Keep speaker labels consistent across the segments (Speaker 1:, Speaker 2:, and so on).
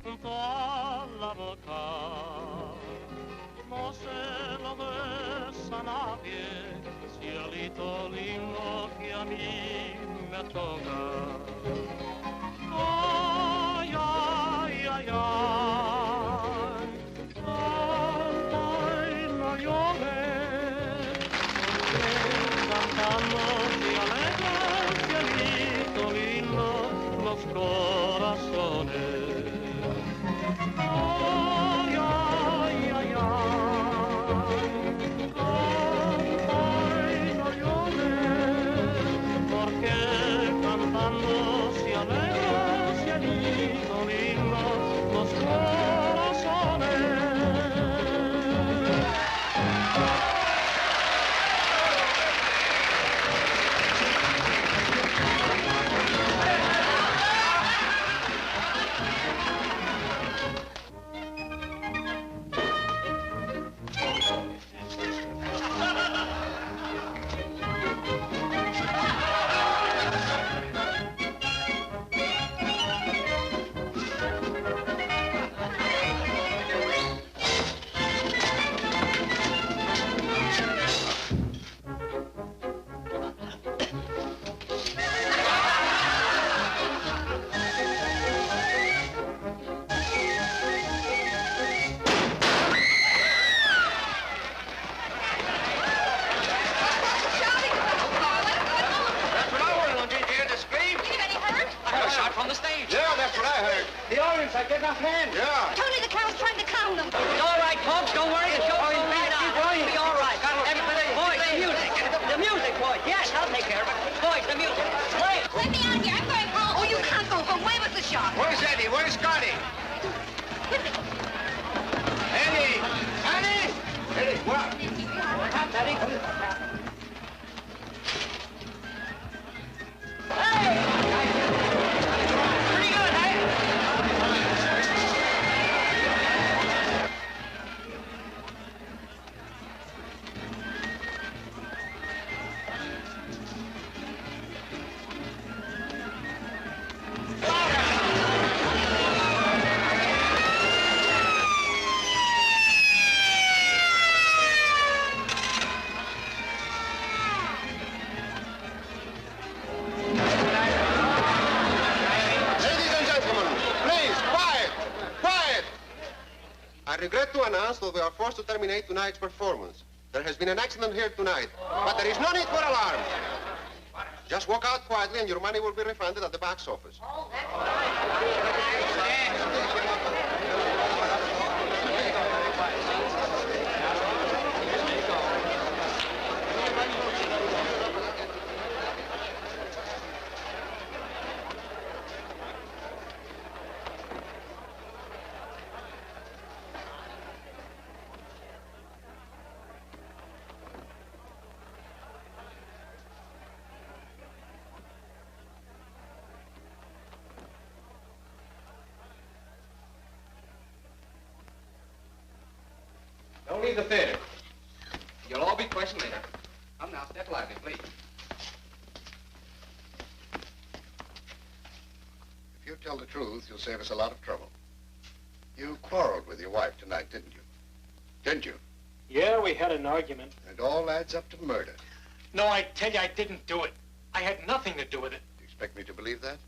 Speaker 1: junto a la boca. No se lo des a nadie, cielito lindo que a mí me toca. Ay, ay, ay, ay, ay, no llores, porque cantando se alegra, cielito lindo, los corazones. Ay, ay, ay, ay, no llores, porque cantando se alegra, cielito lindo, los corazones.
Speaker 2: Tony, the cow's trying to count them.
Speaker 3: It's all right, folks. Don't worry. The show's going right on. It'll be all right. Boys, the music. The music, boys. Yes, I'll take care of it. Boys, the music. Play it.
Speaker 2: Let me out here. I'm going home. Oh, you can't go home. Where was the shot?
Speaker 4: Where's Eddie? Where's Connie? Eddie! Eddie! Eddie, what?
Speaker 3: Eddie. Pretty good, eh?
Speaker 4: I regret to announce that we are forced to terminate tonight's performance. There has been an accident here tonight, but there is no need for alarm. Just walk out quietly and your money will be refunded at the box office.
Speaker 5: Don't leave the theater. You'll all be questioned later. Come now, step lively, please.
Speaker 6: If you tell the truth, you'll save us a lot of trouble. You quarreled with your wife tonight, didn't you? Didn't you?
Speaker 7: Yeah, we had an argument.
Speaker 6: It all adds up to murder.
Speaker 7: No, I tell you, I didn't do it. I had nothing to do with it.
Speaker 6: You expect me to believe that?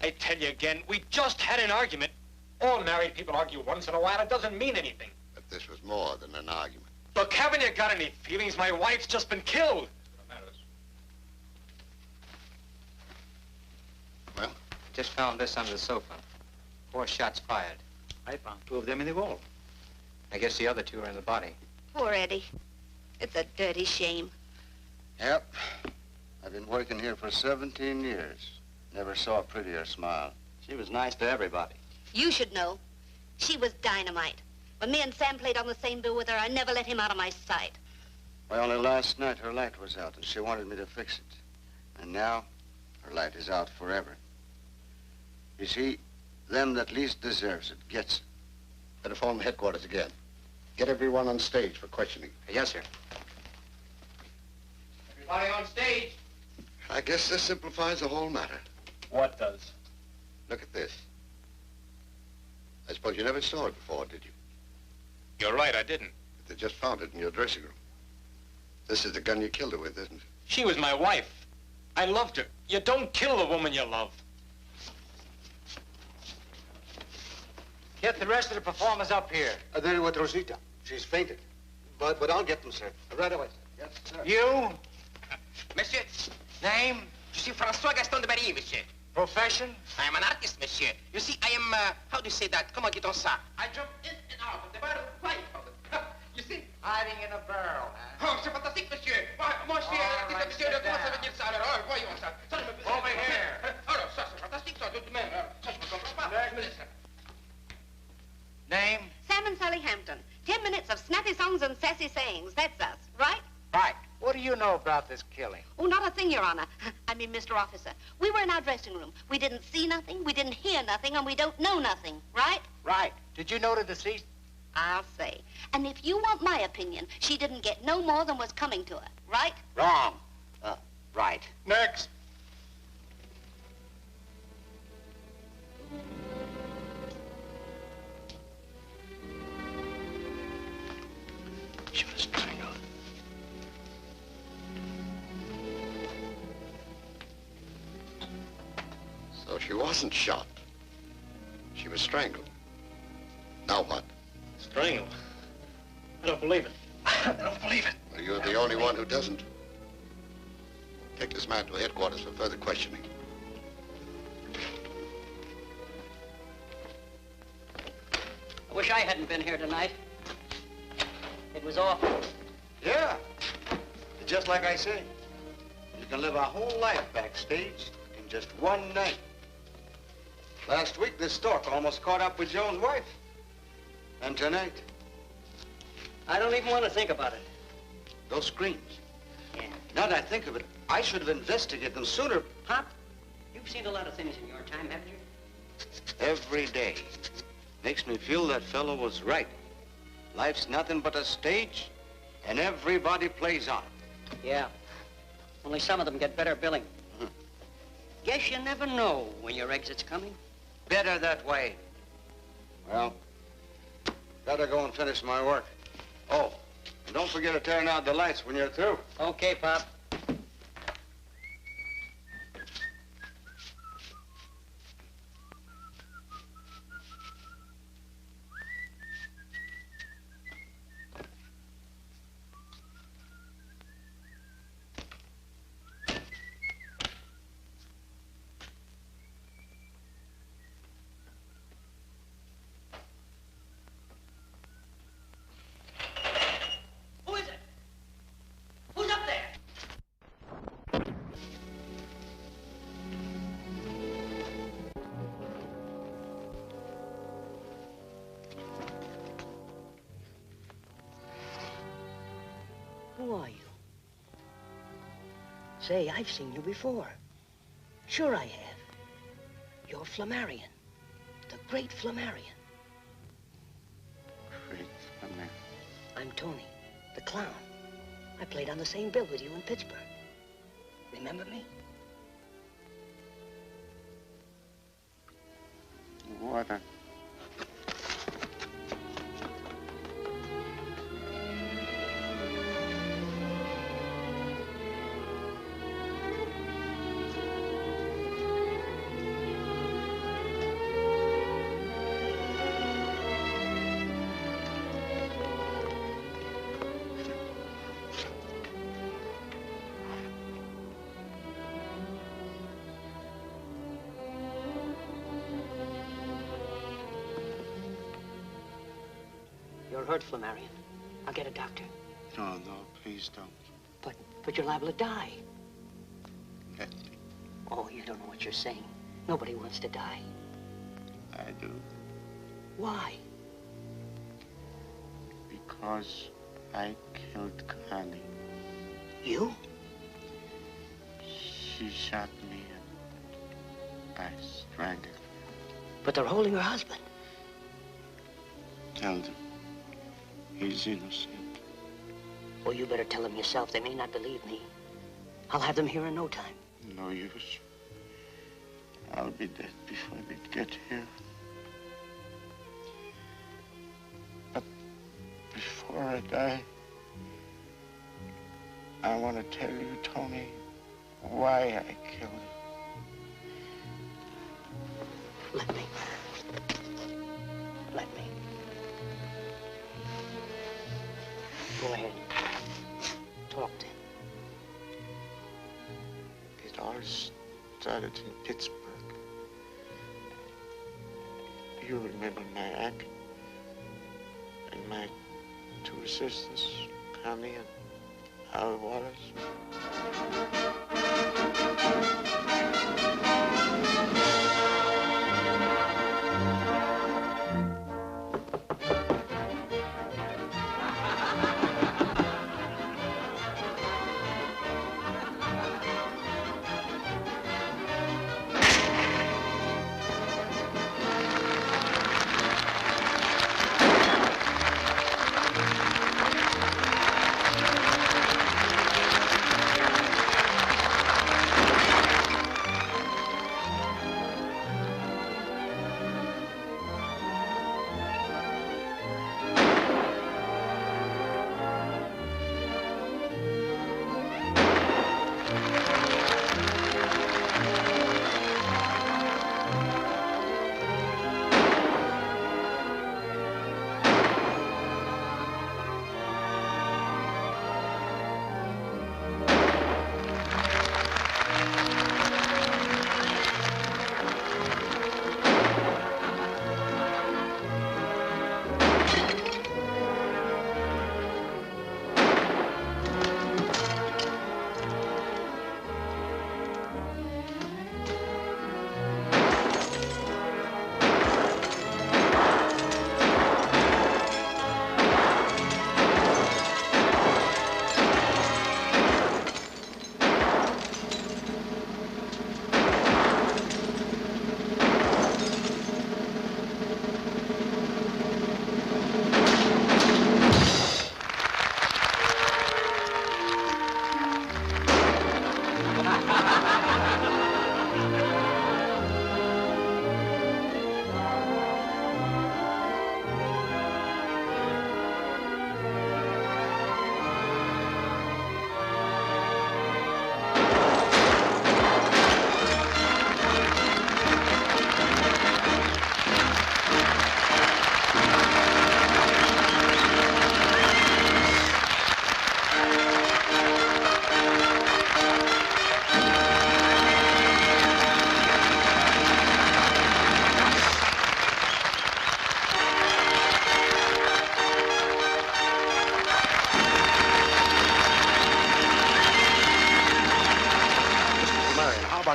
Speaker 7: I tell you again, we just had an argument. All married people argue once in a while. It doesn't mean anything.
Speaker 6: But this was more than an argument.
Speaker 7: Look, haven't you got any feelings? My wife's just been killed.
Speaker 6: Well?
Speaker 5: Just found this under the sofa. 4 shots fired.
Speaker 8: I found 2 of them in the wall.
Speaker 5: I guess the other 2 are in the body.
Speaker 2: Poor Eddie. It's a dirty shame.
Speaker 9: Yep. I've been working here for 17 years. Never saw a prettier smile.
Speaker 8: She was nice to everybody.
Speaker 2: You should know. She was dynamite. When me and Sam played on the same bill with her, I never let him out of my sight.
Speaker 9: Well, only last night her light was out, and she wanted me to fix it. And now, her light is out forever. You see, them that least deserves it gets it.
Speaker 6: Better phone headquarters again. Get everyone on stage for questioning.
Speaker 5: Yes, sir. Everybody on stage.
Speaker 6: I guess this simplifies the whole matter.
Speaker 7: What does?
Speaker 6: Look at this. Well, you never saw it before, did you?
Speaker 7: You're right, I didn't.
Speaker 6: They just found it in your dressing room. This is the gun you killed her with, isn't it?
Speaker 7: She was my wife. I loved her. You don't kill the woman you love.
Speaker 9: Get the rest of the performers up here.
Speaker 6: They're with Rosita. She's fainted. But I'll get them, sir. Right away, sir. Yes, sir.
Speaker 9: You?
Speaker 10: Monsieur,
Speaker 9: Name?
Speaker 10: je suis François Gaston de Barry, monsieur.
Speaker 9: Profession?
Speaker 10: I am an artist, monsieur. You see, I am, how do you say that? Comment dit-on ça? I jump in and out of the barrel quite often. You see?
Speaker 9: Hiding in a barrel, huh?
Speaker 10: Oh, c'est fantastique, monsieur. Moi, je suis
Speaker 9: All
Speaker 10: artiste,
Speaker 9: right,
Speaker 10: monsieur.
Speaker 9: sit
Speaker 10: Comment ça
Speaker 9: down.
Speaker 10: veut dire ça? Alors, voyons ça. Ça, je me...
Speaker 9: Over here.
Speaker 10: Alors, ça, c'est fantastique, ça, tout de même. Ça, je me comprends pas. Je me laisse.
Speaker 9: Name?
Speaker 2: Sam and Sally Hampton. 10 minutes of snappy songs and sassy sayings. That's us, right?
Speaker 9: Right. What do you know about this killing?
Speaker 2: Oh, not a thing, Your Honor. I mean, Mr. Officer. We were in our dressing room. We didn't see nothing, we didn't hear nothing, and we don't know nothing, right?
Speaker 9: Right. Did you know the deceased?
Speaker 2: I'll say. And if you want my opinion, she didn't get no more than was coming to her, right?
Speaker 9: Wrong. Right.
Speaker 7: Next.
Speaker 9: She was strangled.
Speaker 6: So she wasn't shot. She was strangled. Now what?
Speaker 7: Strangled. I don't believe it.
Speaker 10: I don't believe it.
Speaker 6: Well, you're the only one who doesn't. Take this man to headquarters for further questioning.
Speaker 3: I wish I hadn't been here tonight. It was awful.
Speaker 9: Yeah. Just like I say. You can live a whole life backstage in just one night. Last week, this stork almost caught up with Joan's wife. And tonight,
Speaker 3: I don't even want to think about it.
Speaker 9: those screams.
Speaker 3: Yeah.
Speaker 9: Now that I think of it, I should have investigated them sooner.
Speaker 3: Pop, you've seen a lot of things in your time, haven't you?
Speaker 9: Every day makes me feel that fellow was right. Life's nothing but a stage, and everybody plays on it.
Speaker 3: Yeah. Only some of them get better billing. Guess you never know when your exit's coming.
Speaker 9: Better that way. Well, gotta go and finish my work. Oh, and don't forget to turn out the lights when you're through.
Speaker 3: Okay, Pop. Who is it? Who's up there? Who are you? Say, I've seen you before. Sure I have. You're Flamarion. The great Flamarion.
Speaker 9: Great man.
Speaker 3: I'm Tony, the clown. I played on the same bill with you in Pittsburgh. Remember me?
Speaker 9: Water.
Speaker 3: You're hurt, Flamarion. I'll get a doctor.
Speaker 9: No, please don't.
Speaker 3: But you're liable to die.
Speaker 9: Let me.
Speaker 3: Oh, you don't know what you're saying. Nobody wants to die.
Speaker 9: I do.
Speaker 3: Why?
Speaker 9: Because I killed Connie.
Speaker 3: You?
Speaker 9: She shot me and I strangled her.
Speaker 3: But they're holding her husband.
Speaker 9: Tell them he's innocent.
Speaker 3: Well, you better tell them yourself. They may not believe me. I'll have them here in no time.
Speaker 9: No use. I'll be dead before they get here.
Speaker 6: I die, I want to tell you, Tony, why I killed him.
Speaker 3: Let me. Let me. Go ahead. Talk to him.
Speaker 6: It all started in Pittsburgh. You remember my act and my two assistants, Connie and Howard Wallace?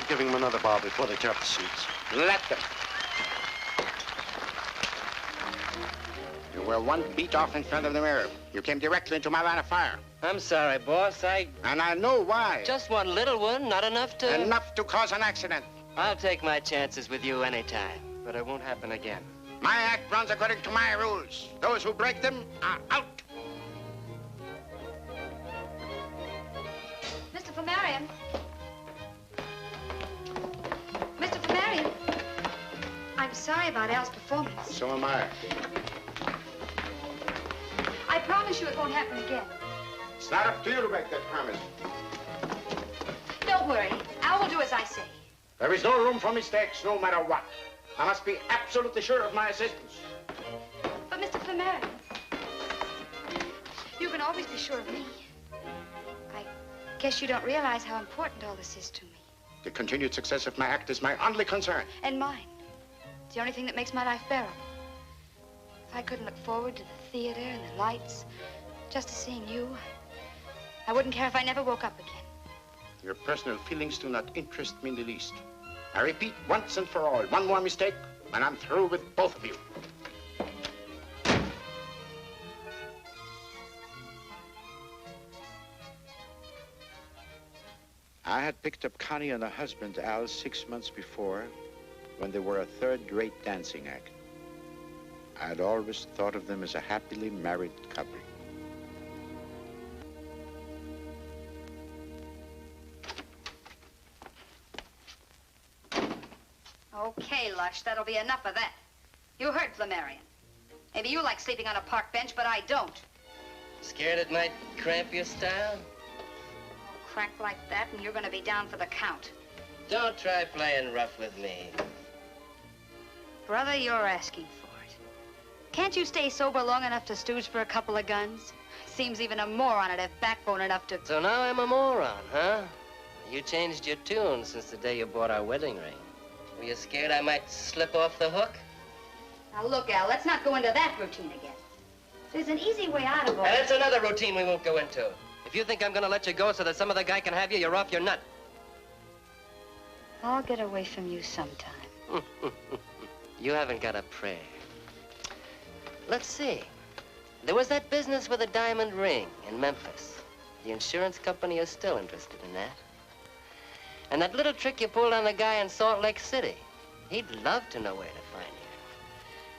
Speaker 9: Giving them another bar before they tear up the seats.
Speaker 10: Let them. You were one beat off in front of the mirror. You came directly into my line of fire.
Speaker 3: I'm sorry, boss.
Speaker 10: And I know why.
Speaker 3: Just one little one, not enough to...
Speaker 10: Enough to cause an accident.
Speaker 3: I'll take my chances with you anytime, but it won't happen again.
Speaker 10: My act runs according to my rules. Those who break them are out.
Speaker 2: Mr. Flamarion. Mr. Flamarion. I'm sorry about Al's performance.
Speaker 9: So am I.
Speaker 2: I promise you it won't happen again.
Speaker 9: It's not up to you to make that promise.
Speaker 2: Don't worry. Al will do as I say.
Speaker 10: There is no room for mistakes, no matter what. I must be absolutely sure of my assistance.
Speaker 2: But, Mr. Flamarion, you can always be sure of me. I guess you don't realize how important all this is to me.
Speaker 10: The continued success of my act is my only concern.
Speaker 2: And mine. It's the only thing that makes my life bearable. If I couldn't look forward to the theater and the lights, just to seeing you, I wouldn't care if I never woke up again.
Speaker 10: Your personal feelings do not interest me in the least. I repeat once and for all, one more mistake, and I'm through with both of you.
Speaker 8: I had picked up Connie and her husband, Al, 6 months before, when they were a third-rate dancing act. I had always thought of them as a happily married couple.
Speaker 2: Okay, Lush, that'll be enough of that. You heard Flamarion. Maybe you like sleeping on a park bench, but I don't.
Speaker 3: Scared it might cramp your style?
Speaker 2: Crack like that, and you're gonna be down for the count.
Speaker 3: Don't try playing rough with me.
Speaker 2: Brother, you're asking for it. Can't you stay sober long enough to stooge for a couple of guns? Seems even a moron would have backbone enough to...
Speaker 3: So now I'm a moron, huh? You changed your tune since the day you bought our wedding ring. Were you scared I might slip off the hook?
Speaker 2: Now look, Al, let's not go into that routine again. There's an easy way out of all
Speaker 3: And it's another routine we won't go into. If you think I'm gonna let you go so that some other guy can have you, you're off your nut.
Speaker 2: I'll get away from you sometime.
Speaker 3: You haven't got a prayer. Let's see. There was that business with a diamond ring in Memphis. The insurance company is still interested in that. And that little trick you pulled on the guy in Salt Lake City. He'd love to know where to find you.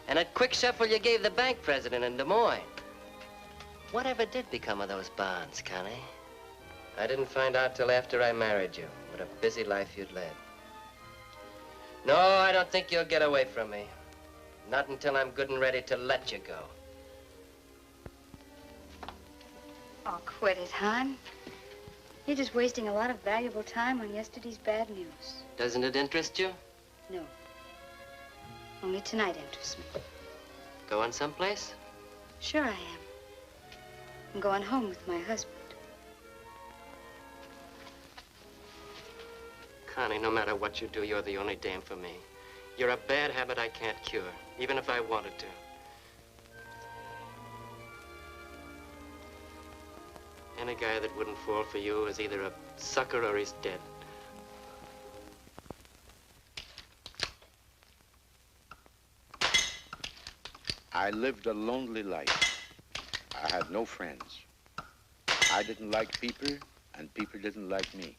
Speaker 3: And that quick shuffle you gave the bank president in Des Moines. Whatever did become of those bonds, Connie? I didn't find out till after I married you. What a busy life you'd led. No, I don't think you'll get away from me. Not until I'm good and ready to let you go.
Speaker 2: Oh, quit it, hon. You're just wasting a lot of valuable time on yesterday's bad news.
Speaker 3: Doesn't it interest you?
Speaker 2: No. Only tonight interests me.
Speaker 3: Going someplace?
Speaker 2: Sure I am. I'm going home with my husband.
Speaker 3: Connie, no matter what you do, you're the only dame for me. You're a bad habit I can't cure, even if I wanted to. Any guy that wouldn't fall for you is either a sucker or he's dead.
Speaker 8: I lived a lonely life. I had no friends. I didn't like people, and people didn't like me.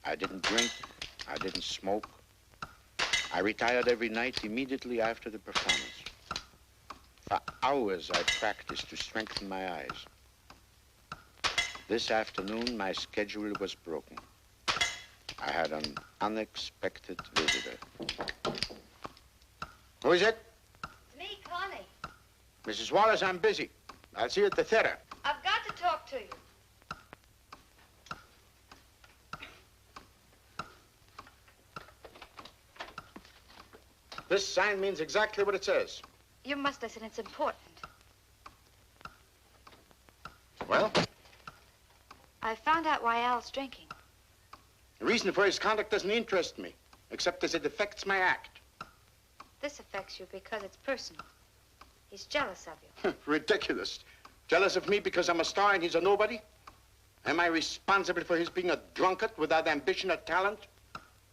Speaker 8: I didn't drink. I didn't smoke. I retired every night immediately after the performance. For hours, I practiced to strengthen my eyes. This afternoon, my schedule was broken. I had an unexpected visitor.
Speaker 10: Who is it?
Speaker 2: It's me, Connie.
Speaker 10: Mrs. Wallace, I'm busy. I'll see you at the theater.
Speaker 2: I've got to talk to you.
Speaker 10: This sign means exactly what it says.
Speaker 2: You must listen, it's important.
Speaker 10: Well,
Speaker 2: I found out why Al's drinking.
Speaker 10: the reason for his conduct doesn't interest me, except as it affects my act.
Speaker 2: This affects you because it's personal. He's jealous of you.
Speaker 10: Ridiculous. Jealous of me because I'm a star and he's a nobody? Am I responsible for his being a drunkard without ambition or talent?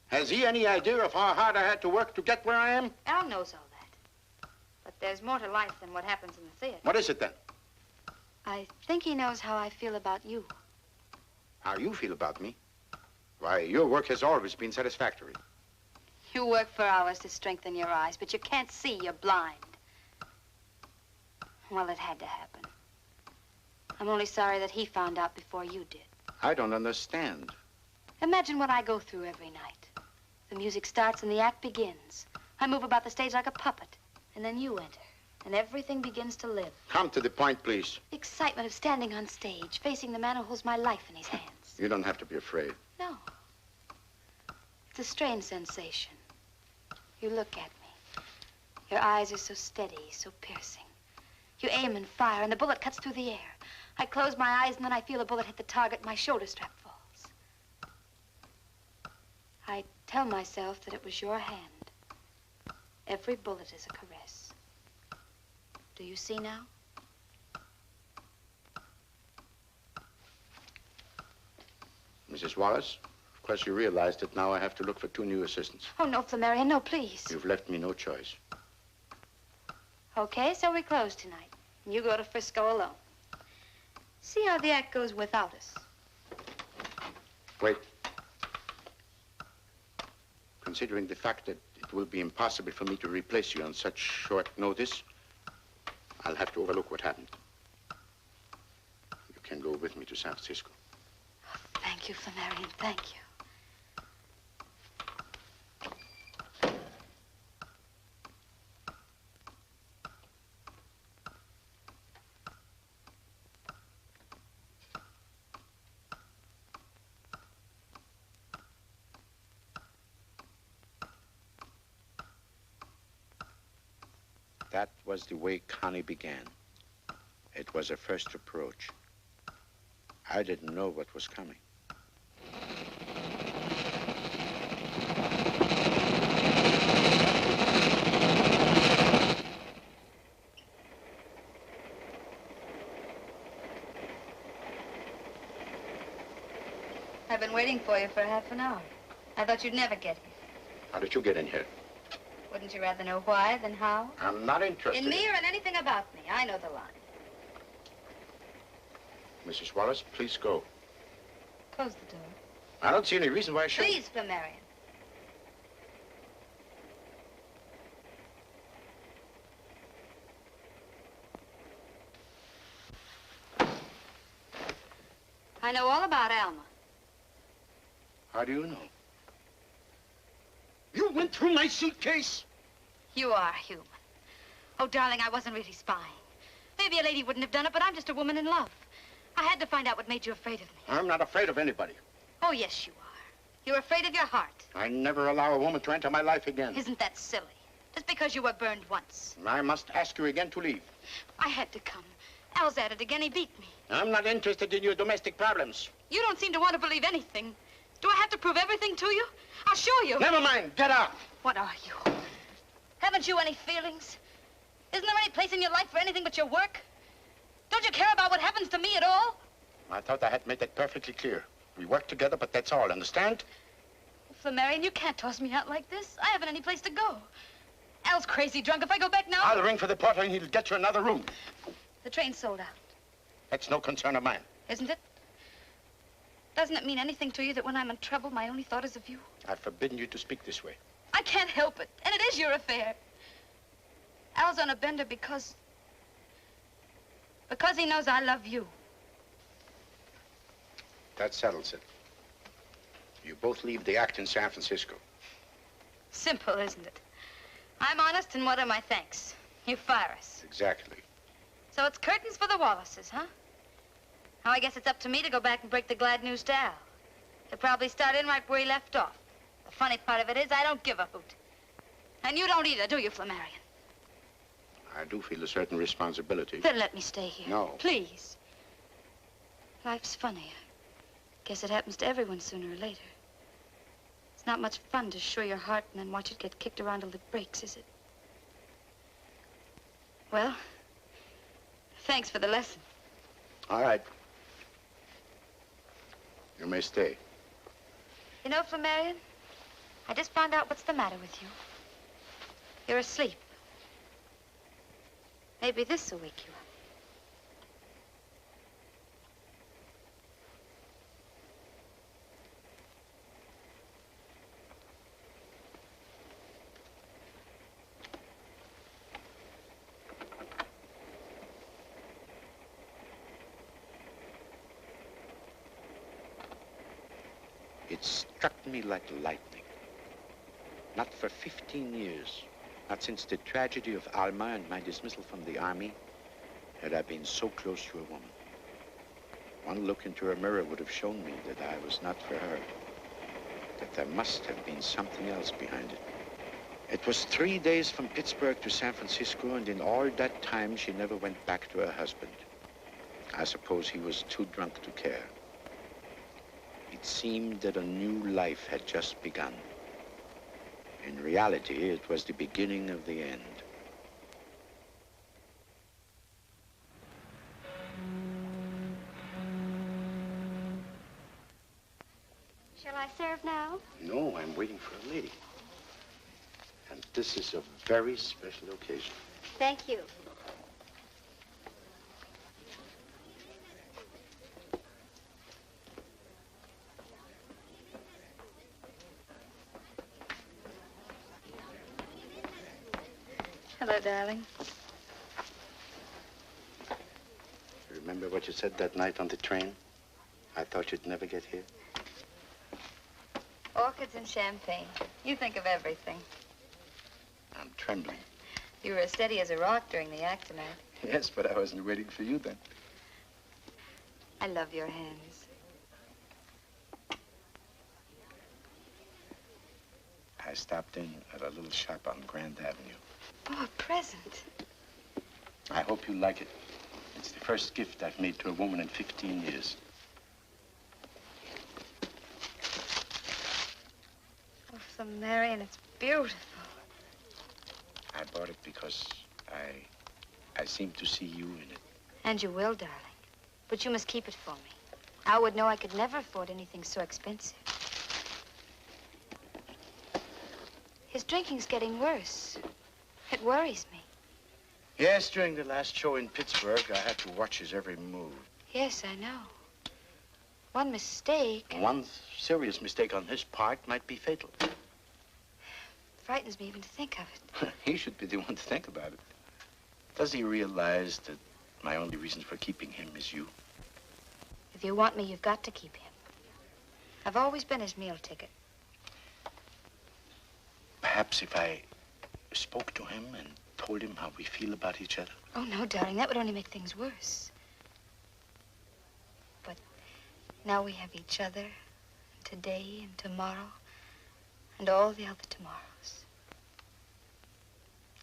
Speaker 10: Has he any idea of how hard I had to work to get where I am?
Speaker 2: Al knows all that. But there's more to life than what happens in the theater.
Speaker 10: What is it then?
Speaker 2: I think he knows how I feel about you.
Speaker 10: How you feel about me? Why, your work has always been satisfactory.
Speaker 2: You work for hours to strengthen your eyes, but you can't see, you're blind. Well, it had to happen. I'm only sorry that he found out before you did.
Speaker 8: I don't understand.
Speaker 2: Imagine what I go through every night. The music starts and the act begins. I move about the stage like a puppet. And then you enter, and everything begins to live.
Speaker 10: Come to the point, please.
Speaker 2: The excitement of standing on stage, facing the man who holds my life in his hands.
Speaker 10: You don't have to be afraid.
Speaker 2: No. It's a strange sensation. You look at me. Your eyes are so steady, so piercing. You aim and fire, and the bullet cuts through the air. I close my eyes, and then I feel a bullet hit the target. My shoulder strap falls. I tell myself that it was your hand. Every bullet is a caress. Do you see now?
Speaker 10: Mrs. Wallace, of course you realize that now I have to look for 2 new assistants.
Speaker 2: Oh, no, Flamarion, no, please.
Speaker 10: You've left me no choice.
Speaker 2: Okay, so we close tonight. And you go to Frisco alone. See how the act goes without us.
Speaker 10: Wait. Considering the fact that it will be impossible for me to replace you on such short notice, I'll have to overlook what happened. You can go with me to San Francisco.
Speaker 2: Oh, thank you, Flamarion, thank you.
Speaker 8: That was the way Connie began. It was a first approach. I didn't know what was coming.
Speaker 2: I've been waiting for you for half an hour. I thought you'd never get here.
Speaker 10: How did you get in here?
Speaker 2: Wouldn't you rather know why than how?
Speaker 10: I'm not interested.
Speaker 2: In me or in anything about me. I know the line.
Speaker 10: Mrs. Wallace, please go.
Speaker 2: Close the door.
Speaker 10: I don't see any reason why I should.
Speaker 2: Please, Flamarion. I know all about Alma.
Speaker 10: How do you know? You went through my suitcase?
Speaker 2: You are human. Oh, darling, I wasn't really spying. Maybe a lady wouldn't have done it, but I'm just a woman in love. I had to find out what made you afraid of me.
Speaker 10: I'm not afraid of anybody.
Speaker 2: Oh, yes, you are. You're afraid of your heart.
Speaker 10: I never allow a woman to enter my life again.
Speaker 2: Isn't that silly? Just because you were burned once.
Speaker 10: I must ask you again to leave.
Speaker 2: I had to come. Al's at it again. He beat me.
Speaker 10: I'm not interested in your domestic problems.
Speaker 2: You don't seem to want to believe anything. Do I have to prove everything to you? I'll show you.
Speaker 10: Never mind. Get out.
Speaker 2: What are you? Haven't you any feelings? Isn't there any place in your life for anything but your work? Don't you care about what happens to me at all?
Speaker 10: I thought I had made that perfectly clear. We work together, but that's all. Understand?
Speaker 2: Flamarion, you can't toss me out like this. I haven't any place to go. Al's crazy drunk. If I go back now...
Speaker 10: I'll ring for the porter and he'll get you another room.
Speaker 2: The train's sold out.
Speaker 10: That's no concern of mine.
Speaker 2: Isn't it? Doesn't it mean anything to you that when I'm in trouble, my only thought is of you?
Speaker 10: I've forbidden you to speak this way.
Speaker 2: I can't help it. And it is your affair. Al's on a bender because he knows I love you.
Speaker 10: That settles it. You both leave the act in San Francisco.
Speaker 2: Simple, isn't it? I'm honest, and what are my thanks? You fire us.
Speaker 10: Exactly.
Speaker 2: So it's curtains for the Wallaces, huh? Now, I guess it's up to me to go back and break the glad news to Al. He'll probably start in right where he left off. The funny part of it is I don't give a hoot. And you don't either, do you, Flamarion?
Speaker 10: I do feel a certain responsibility.
Speaker 2: Then let me stay here.
Speaker 10: No.
Speaker 2: Please. Life's funny. I guess it happens to everyone sooner or later. It's not much fun to show your heart and then watch it get kicked around till it breaks, is it? Well, thanks for the lesson.
Speaker 10: All right. You may stay.
Speaker 2: You know, Flamarion, I just found out what's the matter with you. You're asleep. Maybe this will wake you up.
Speaker 8: It struck me like lightning. Not for 15 years, not since the tragedy of Alma and my dismissal from the army, had I been so close to a woman. One look into her mirror would have shown me that I was not for her, that there must have been something else behind it. It was 3 days from Pittsburgh to San Francisco, and in all that time, she never went back to her husband. I suppose he was too drunk to care. It seemed that a new life had just begun. In reality, it was the beginning of the end.
Speaker 2: Shall I serve now?
Speaker 10: No, I'm waiting for a lady. And this is a very special occasion.
Speaker 2: Thank you. Hello, darling.
Speaker 10: Remember what you said that night on the train? I thought you'd never get here.
Speaker 2: Orchids and champagne. You think of everything.
Speaker 10: I'm trembling.
Speaker 2: You were as steady as a rock during the act tonight.
Speaker 10: Yes, but I wasn't waiting for you then.
Speaker 2: I love your hands.
Speaker 8: I stopped in at a little shop on Grand Avenue.
Speaker 2: Oh, a present.
Speaker 8: I hope you like it. It's the first gift I've made to a woman in 15 years.
Speaker 2: Oh, Flamarion, it's beautiful.
Speaker 8: I bought it because I seem to see you in it.
Speaker 2: And you will, darling. But you must keep it for me. Al would know I could never afford anything so expensive. His drinking's getting worse. It worries me.
Speaker 8: Yes, during the last show in Pittsburgh, I had to watch his every move.
Speaker 2: Yes, I know. One mistake.
Speaker 8: One serious mistake on his part might be fatal.
Speaker 2: Frightens me even to think of it.
Speaker 8: He should be the one to think about it. Does he realize that my only reason for keeping him is you?
Speaker 2: If you want me, you've got to keep him. I've always been his meal ticket.
Speaker 8: Perhaps if I spoke to him and told him how we feel about each other.
Speaker 2: Oh, no, darling, that would only make things worse. But now we have each other, today and tomorrow, and all the other tomorrows.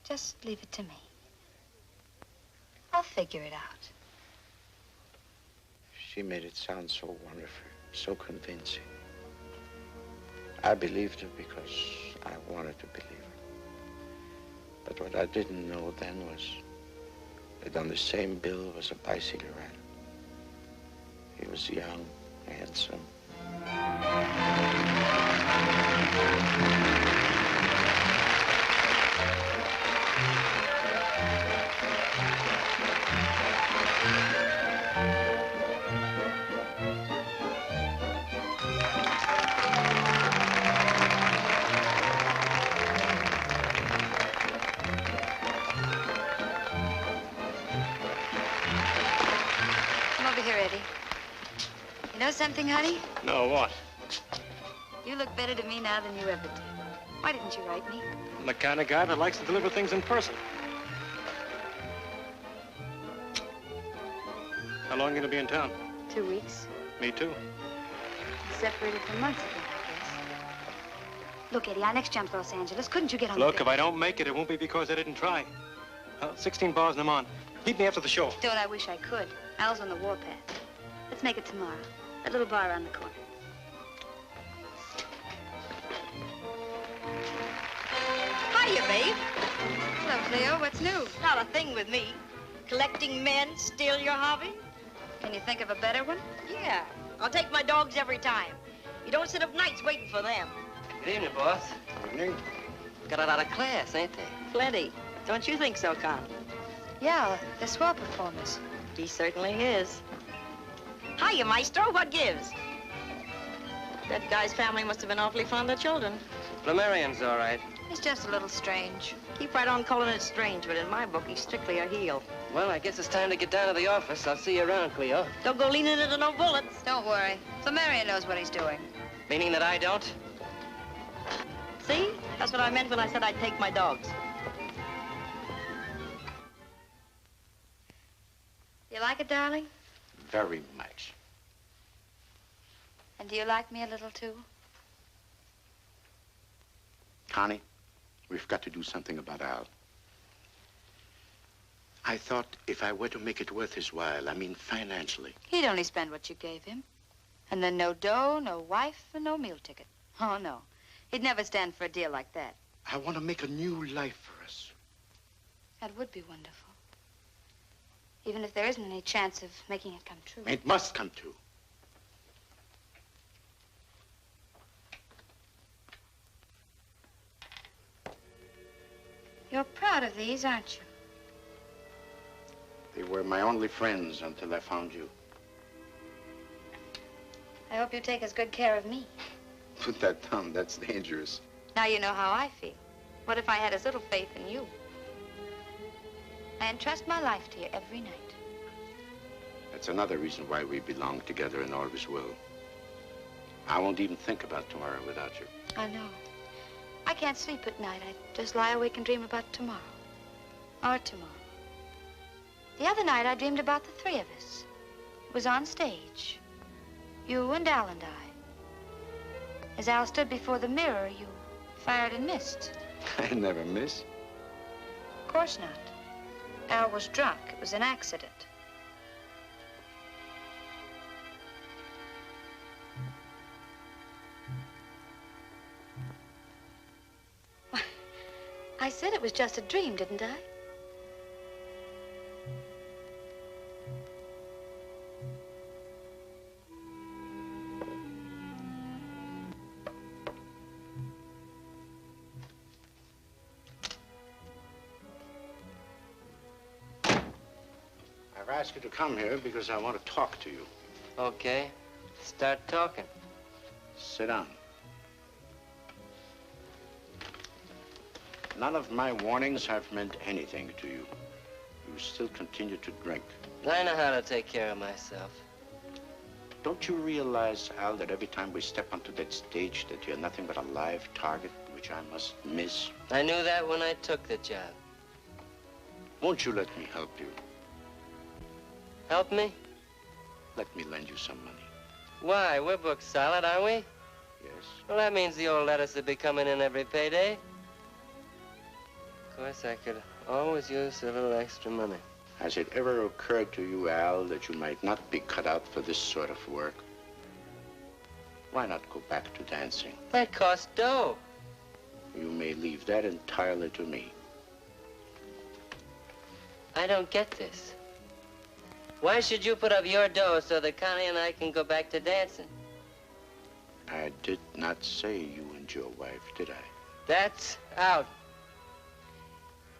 Speaker 2: Just leave it to me. I'll figure it out.
Speaker 8: She made it sound so wonderful, so convincing. I believed her because I wanted to believe her. But what I didn't know then was that on the same bill was a bicycle rider. He was young, handsome.
Speaker 2: Something, honey?
Speaker 7: No, what?
Speaker 2: You look better to me now than you ever did. Why didn't you write me?
Speaker 7: I'm the kind of guy that likes to deliver things in person. How long are you going to be in town?
Speaker 2: 2 weeks.
Speaker 7: Me too.
Speaker 2: Separated for months again, I guess. Look, Eddie, our next jump's Los Angeles. Couldn't you get on the
Speaker 7: Look,
Speaker 2: bill?
Speaker 7: if I don't make it, it won't be because I didn't try. 16 bars and I'm on. Meet me after the show.
Speaker 2: Don't I wish I could. Al's on the warpath. Let's make it tomorrow. That little bar around the corner.
Speaker 11: Hiya, babe.
Speaker 2: Hello, Cleo. What's new?
Speaker 11: Not a thing with me. Collecting men still your hobby?
Speaker 2: Can you think of a better one?
Speaker 11: Yeah. I'll take my dogs every time. You don't sit up nights waiting for them.
Speaker 3: Good evening, boss.
Speaker 10: Good evening.
Speaker 3: Got a lot of class, ain't they?
Speaker 11: Plenty. Don't you think so, Con?
Speaker 2: Yeah, they're swell performers.
Speaker 11: He certainly is. Hiya, Maestro. What gives? That guy's family must have been awfully fond of children.
Speaker 3: Flamarion's all right.
Speaker 2: He's just a little strange.
Speaker 11: Keep right on calling it strange, but in my book, he's strictly a heel.
Speaker 3: Well, I guess it's time to get down to the office. I'll see you around, Cleo.
Speaker 11: Don't go leaning into no bullets.
Speaker 2: Don't worry. Flamarion knows what he's doing.
Speaker 3: Meaning that I don't?
Speaker 11: See? That's what I meant when I said I'd take my dogs.
Speaker 2: You like it, darling?
Speaker 8: Very much.
Speaker 2: And do you like me a little, too?
Speaker 8: Connie, we've got to do something about Al. I thought if I were to make it worth his while, I mean financially.
Speaker 2: He'd only spend what you gave him. And then no dough, no wife, and no meal ticket. Oh, no. He'd never stand for a deal like that.
Speaker 8: I want to make a new life for us.
Speaker 2: That would be wonderful. Even if there isn't any chance of making it come true.
Speaker 8: It must come true.
Speaker 2: You're proud of these, aren't you?
Speaker 8: They were my only friends until I found you.
Speaker 2: I hope you take as good care of me.
Speaker 8: Put that down. That's dangerous.
Speaker 2: Now you know how I feel. What if I had as little faith in you? I entrust my life to you every night.
Speaker 8: That's another reason why we belong together and always will. I won't even think about tomorrow without you.
Speaker 2: I know. I can't sleep at night. I just lie awake and dream about tomorrow. Or tomorrow. The other night, I dreamed about the three of us. It was on stage. You and Al and I. As Al stood before the mirror, you fired and missed.
Speaker 8: I never miss.
Speaker 2: Of course not. Al was drunk. It was an accident. I said it was just a dream, didn't I?
Speaker 10: I've asked you to come here because I want to talk to you.
Speaker 3: Okay. Start talking.
Speaker 10: Sit down. None of my warnings have meant anything to you. You still continue to drink.
Speaker 3: I know how to take care of myself.
Speaker 10: Don't you realize, Al, that every time we step onto that stage that you're nothing but a live target, which I must miss?
Speaker 3: I knew that when I took the job.
Speaker 10: Won't you let me help you?
Speaker 3: Help me?
Speaker 10: Let me lend you some money.
Speaker 3: Why? We're booked solid, aren't we?
Speaker 10: Yes.
Speaker 3: Well, that means the old lettuce will be coming in every payday. Of course, I could always use a little extra money.
Speaker 10: Has it ever occurred to you, Al, that you might not be cut out for this sort of work? Why not go back to dancing?
Speaker 3: That costs dough.
Speaker 10: You may leave that entirely to me.
Speaker 3: I don't get this. Why should you put up your dough so that Connie and I can go back to dancing?
Speaker 10: I did not say you and your wife, did I?
Speaker 3: That's out.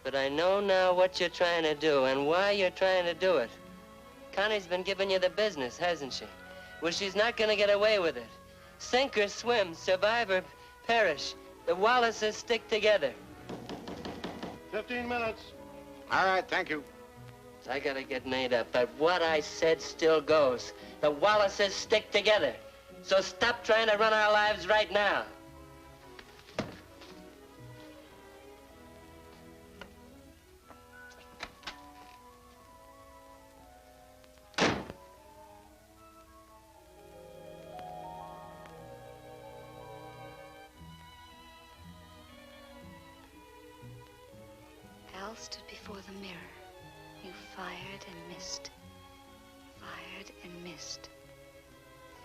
Speaker 3: But I know now what you're trying to do and why you're trying to do it. Connie's been giving you the business, hasn't she? Well, she's not gonna get away with it. Sink or swim, survive or perish. The Wallaces stick together.
Speaker 10: 15 minutes. All right, thank you.
Speaker 3: I gotta get made up, but what I said still goes. The Wallaces stick together. So stop trying to run our lives right now.
Speaker 2: Al stood before the mirror. You fired and missed. Fired and missed.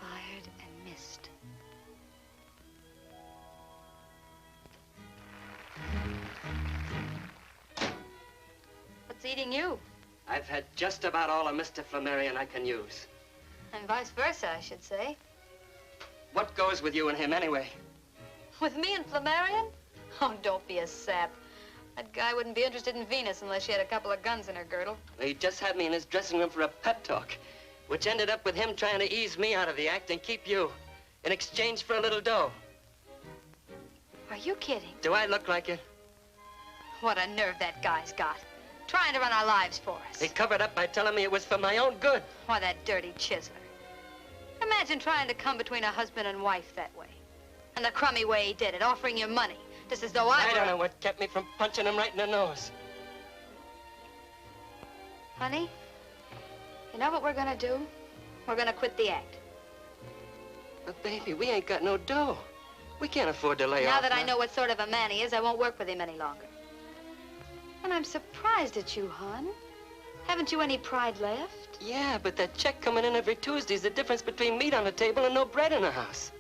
Speaker 2: Fired and missed. What's eating you?
Speaker 3: I've had just about all of Mr. Flamarion I can use.
Speaker 2: And vice versa, I should say.
Speaker 3: What goes with you and him anyway?
Speaker 2: With me and Flamarion? Oh, don't be a sap. That guy wouldn't be interested in Venus unless she had a couple of guns in her girdle.
Speaker 3: He just had me in his dressing room for a pep talk, which ended up with him trying to ease me out of the act and keep you in exchange for a little dough.
Speaker 2: Are you kidding?
Speaker 3: Do I look like it?
Speaker 2: What a nerve that guy's got. Trying to run our lives for us.
Speaker 3: He covered up by telling me it was for my own good.
Speaker 2: Why, that dirty chiseler. Imagine trying to come between a husband and wife that way. And the crummy way he did it, offering you money. Just as though I were...
Speaker 3: don't know what kept me from punching him right in the nose.
Speaker 2: Honey, you know what we're gonna do? We're gonna quit the act.
Speaker 3: But, baby, we ain't got no dough. We can't afford to lay off.
Speaker 2: Now that I know what sort of a man he is, I won't work with him any longer. And I'm surprised at you, hon. Haven't you any pride left?
Speaker 3: Yeah, but that check coming in every Tuesday is the difference between meat on the table and no bread in the house.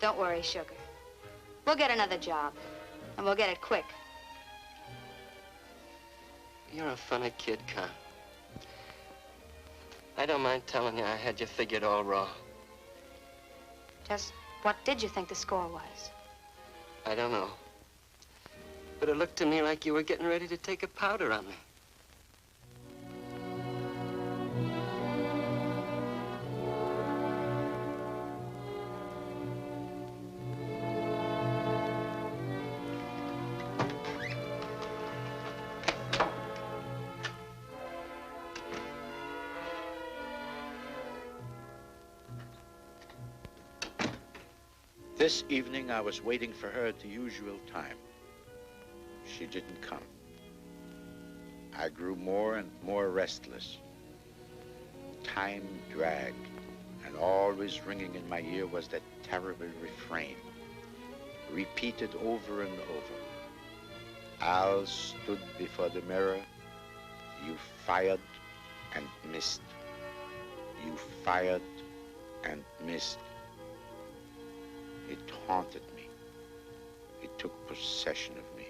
Speaker 2: Don't worry, sugar. We'll get another job, and we'll get it quick.
Speaker 3: You're a funny kid, Con. I don't mind telling you I had you figured all wrong.
Speaker 2: Just what did you think the score was?
Speaker 3: I don't know. But it looked to me like you were getting ready to take a powder on me.
Speaker 8: This evening, I was waiting for her at the usual time. She didn't come. I grew more and more restless. Time dragged, and always ringing in my ear was that terrible refrain, repeated over and over. Al stood before the mirror. You fired and missed. You fired and missed. It haunted me. It took possession of me.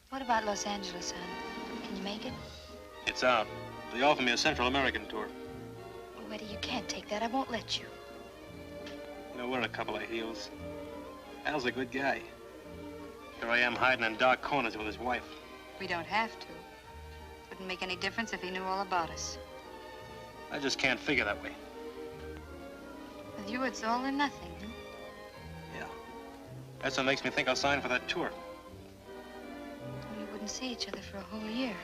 Speaker 2: What about Los Angeles, son? Can you make it?
Speaker 12: It's out. They offered me a Central American tour.
Speaker 2: Oh, Eddie, you can't take that. I won't let you.
Speaker 12: You know, we're a couple of heels. Al's a good guy. Here I am hiding in dark corners with his wife.
Speaker 2: We don't have to. Wouldn't make any difference if he knew all about us.
Speaker 12: I just can't figure that way.
Speaker 2: With you, it's all or nothing, huh?
Speaker 12: Yeah. That's what makes me think I'll sign for that tour.
Speaker 2: We wouldn't see each other for a whole year.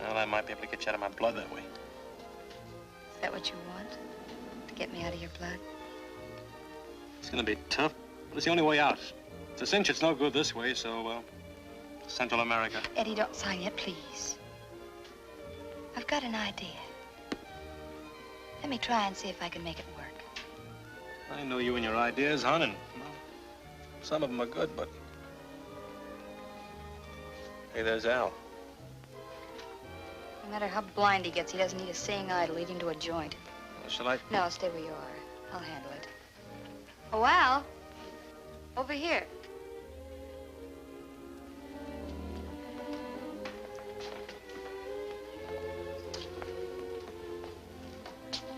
Speaker 12: Well, I might be able to get you out of my blood that way.
Speaker 2: Is that what you want? To get me out of your blood?
Speaker 12: It's gonna be tough, but it's the only way out. It's a cinch it's no good this way, so, Central America.
Speaker 2: Eddie, don't sign yet, please. I've got an idea. Let me try and see if I can make it work.
Speaker 12: I know you and your ideas, hon, and well, some of them are good, but... Hey, there's Al.
Speaker 2: No matter how blind he gets, he doesn't need a seeing eye to lead him to a joint.
Speaker 12: Well, shall I?
Speaker 2: No, stay where you are. I'll handle it. Oh, Al. Over here.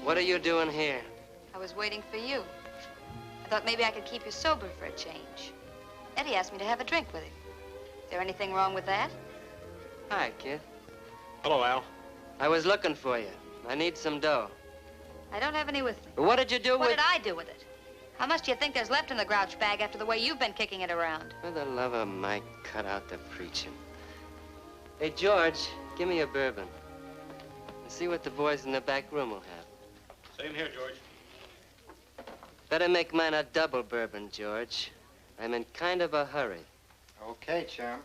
Speaker 3: What are you doing here?
Speaker 2: I was waiting for you. I thought maybe I could keep you sober for a change. Eddie asked me to have a drink with him. Is there anything wrong with that?
Speaker 3: Hi, kid.
Speaker 12: Hello, Al.
Speaker 3: I was looking for you. I need some dough.
Speaker 2: I don't have any with me.
Speaker 3: What did you do
Speaker 2: What
Speaker 3: with...
Speaker 2: did I do with it? How much do you think there's left in the grouch bag after the way you've been kicking it around?
Speaker 3: For the love of Mike, cut out the preaching. Hey, George, give me a bourbon. And see what the boys in the back room will have.
Speaker 12: Same here, George.
Speaker 3: Better make mine a double bourbon, George. I'm in kind of a hurry.
Speaker 9: Okay, chum.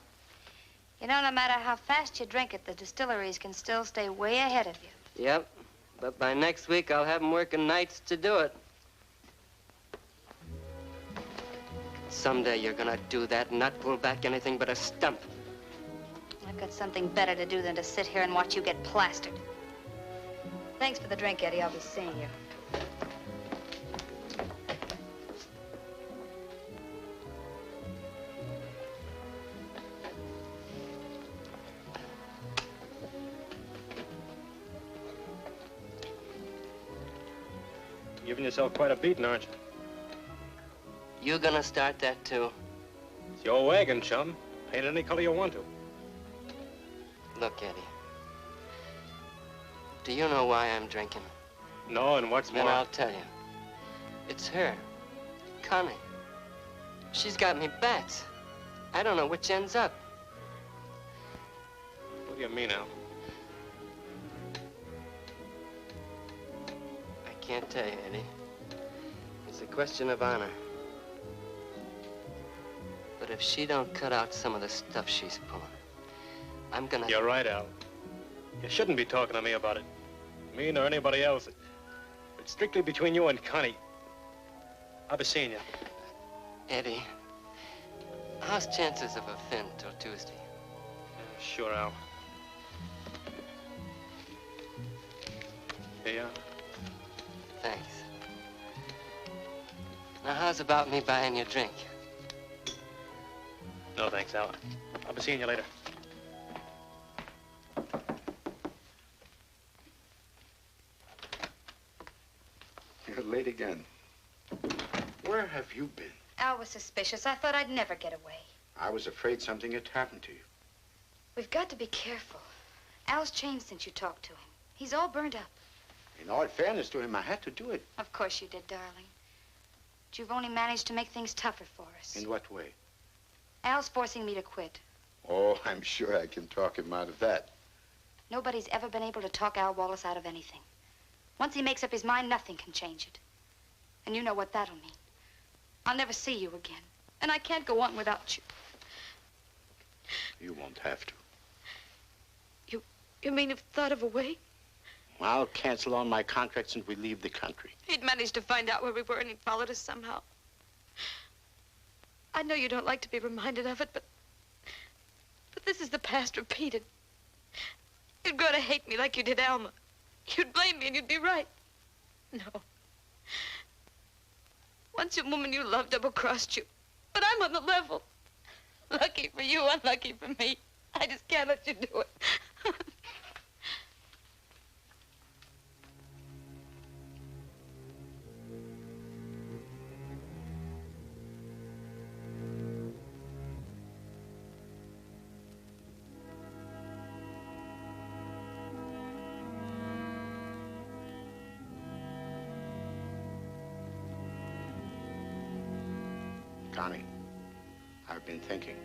Speaker 2: You know, no matter how fast you drink it, the distilleries can still stay way ahead of you.
Speaker 3: Yep, but by next week, I'll have them working nights to do it. Someday you're gonna do that and not pull back anything but a stump.
Speaker 2: I've got something better to do than to sit here and watch you get plastered. Thanks for the drink, Eddie. I'll be seeing you.
Speaker 12: Giving yourself quite a beating, aren't you?
Speaker 3: You gonna start that too?
Speaker 12: It's your wagon, chum. Paint it any color you want to.
Speaker 3: Look, Eddie. Do you know why I'm drinking?
Speaker 12: No, and what's
Speaker 3: Then
Speaker 12: more...
Speaker 3: I'll tell you. It's her. Connie. She's got me bats. I don't know which ends up.
Speaker 12: What do you mean, Al?
Speaker 3: I can't tell you, Eddie. It's a question of honor. But if she don't cut out some of the stuff she's pulling, I'm gonna...
Speaker 12: You're right, Al. You shouldn't be talking to me about it. Me nor anybody else. It's strictly between you and Connie. I'll be seeing you.
Speaker 3: Eddie, how's chances of a fin till Tuesday?
Speaker 12: Sure, Al. Here you are.
Speaker 3: Thanks. Now, how's about me buying you a drink?
Speaker 12: No, thanks, Al. I'll be seeing you later.
Speaker 10: You're late again. Where have you been?
Speaker 2: Al was suspicious. I thought I'd never get away.
Speaker 10: I was afraid something had happened to you.
Speaker 2: We've got to be careful. Al's changed since you talked to him. He's all burned up.
Speaker 10: In all fairness to him, I had to do it.
Speaker 2: Of course you did, darling. But you've only managed to make things tougher for us.
Speaker 10: In what way?
Speaker 2: Al's forcing me to quit.
Speaker 10: Oh, I'm sure I can talk him out of that.
Speaker 2: Nobody's ever been able to talk Al Wallace out of anything. Once he makes up his mind, nothing can change it. And you know what that'll mean. I'll never see you again. And I can't go on without you.
Speaker 10: You won't have to.
Speaker 2: You mean you've thought of a way?
Speaker 10: I'll cancel all my contracts and we leave the country.
Speaker 2: He'd managed to find out where we were and he'd followed us somehow.
Speaker 11: I know you don't like to be reminded of it, but this is the past repeated. You'd grow to hate me like you did Alma. You'd blame me and you'd be right. No. Once a woman you loved double-crossed you, but I'm on the level. Lucky for you, unlucky for me. I just can't let you do it.
Speaker 8: Connie, I've been thinking.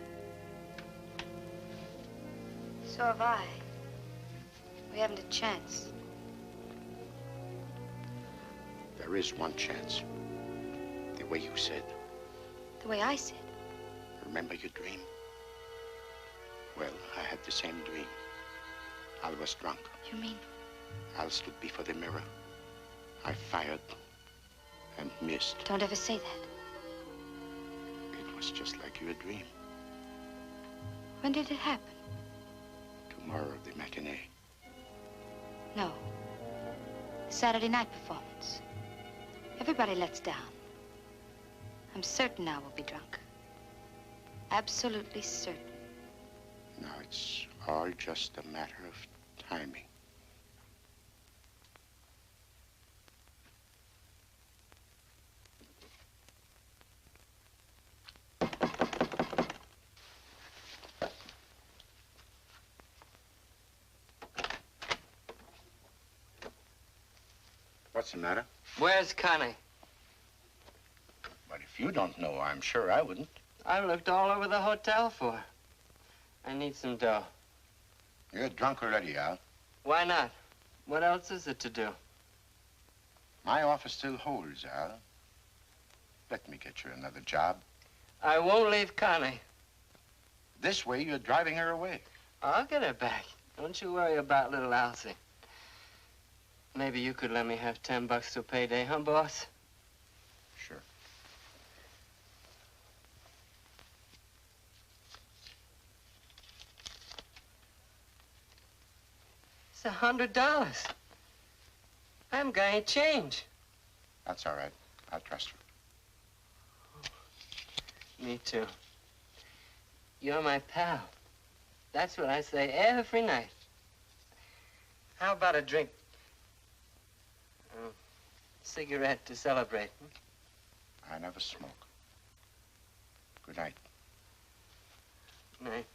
Speaker 2: So have I. We haven't a chance.
Speaker 8: There is one chance. The way you said.
Speaker 2: The way I said.
Speaker 8: Remember your dream? Well, I had the same dream. I was drunk.
Speaker 2: You mean?
Speaker 8: Al stood before the mirror. I fired and missed.
Speaker 2: Don't ever say that.
Speaker 8: It was just like your dream.
Speaker 2: When did it happen?
Speaker 8: Tomorrow, the matinee.
Speaker 2: No. Saturday night performance. Everybody lets down. I'm certain Al will be drunk. Absolutely certain.
Speaker 8: Now, it's all just a matter of timing. What's the matter?
Speaker 3: Where's Connie?
Speaker 8: But if you don't know, I'm sure I wouldn't.
Speaker 3: I've looked all over the hotel for her. I need some dough.
Speaker 8: You're drunk already, Al.
Speaker 3: Why not? What else is it to do?
Speaker 8: My office still holds, Al. Let me get you another job.
Speaker 3: I won't leave Connie.
Speaker 8: This way, you're driving her away.
Speaker 3: I'll get her back. Don't you worry about little Alcy. Maybe you could let me have $10 to payday, huh, boss?
Speaker 8: Sure.
Speaker 3: It's $100. I haven't got any change.
Speaker 8: That's all right. I'll trust her.
Speaker 3: Me too. You're my pal. That's what I say every night. How about a drink? Cigarette to celebrate.
Speaker 8: I never smoke. Good night.
Speaker 3: Night.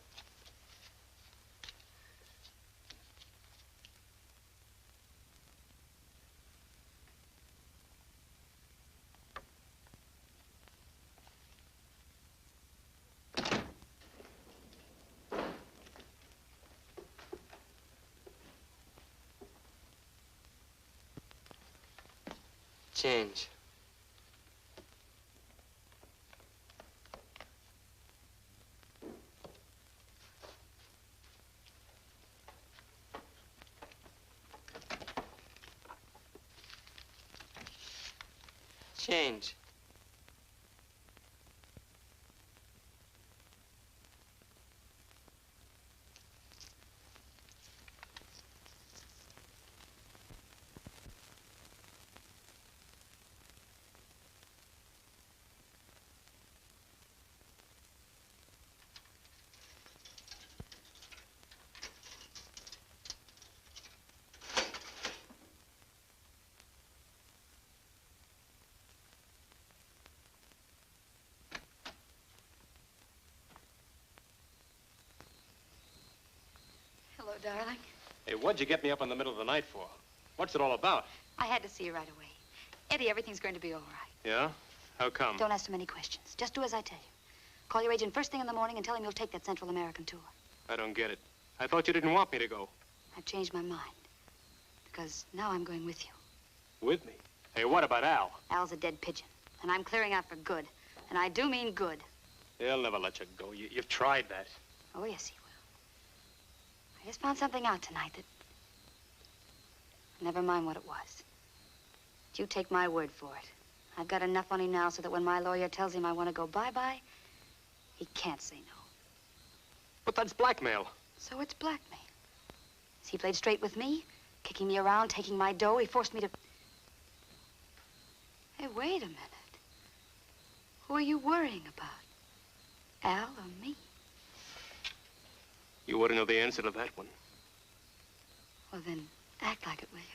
Speaker 3: Change. Change.
Speaker 2: Hello, darling.
Speaker 12: Hey, what'd you get me up in the middle of the night for? What's it all about?
Speaker 2: I had to see you right away. Eddie, everything's going to be all right.
Speaker 12: Yeah? How come?
Speaker 2: Don't ask too many questions. Just do as I tell you. Call your agent first thing in the morning and tell him you'll take that Central American tour.
Speaker 12: I don't get it. I thought you didn't want me to go.
Speaker 2: I've changed my mind. Because now I'm going with you.
Speaker 12: With me? Hey, what about Al?
Speaker 2: Al's a dead pigeon. And I'm clearing out for good. And I do mean good.
Speaker 12: He'll never let you go. You've tried that.
Speaker 2: Oh, yes, he will. I just found something out tonight that... Never mind what it was. But you take my word for it. I've got enough on him now so that when my lawyer tells him I want to go bye-bye, He can't say no.
Speaker 12: But that's blackmail.
Speaker 2: So it's blackmail. He played straight with me, kicking me around, taking my dough. He forced me to... Hey, wait a minute. Who are you worrying about? Al or me?
Speaker 12: You ought to know the answer to that one.
Speaker 2: Well, then, act like it, will you?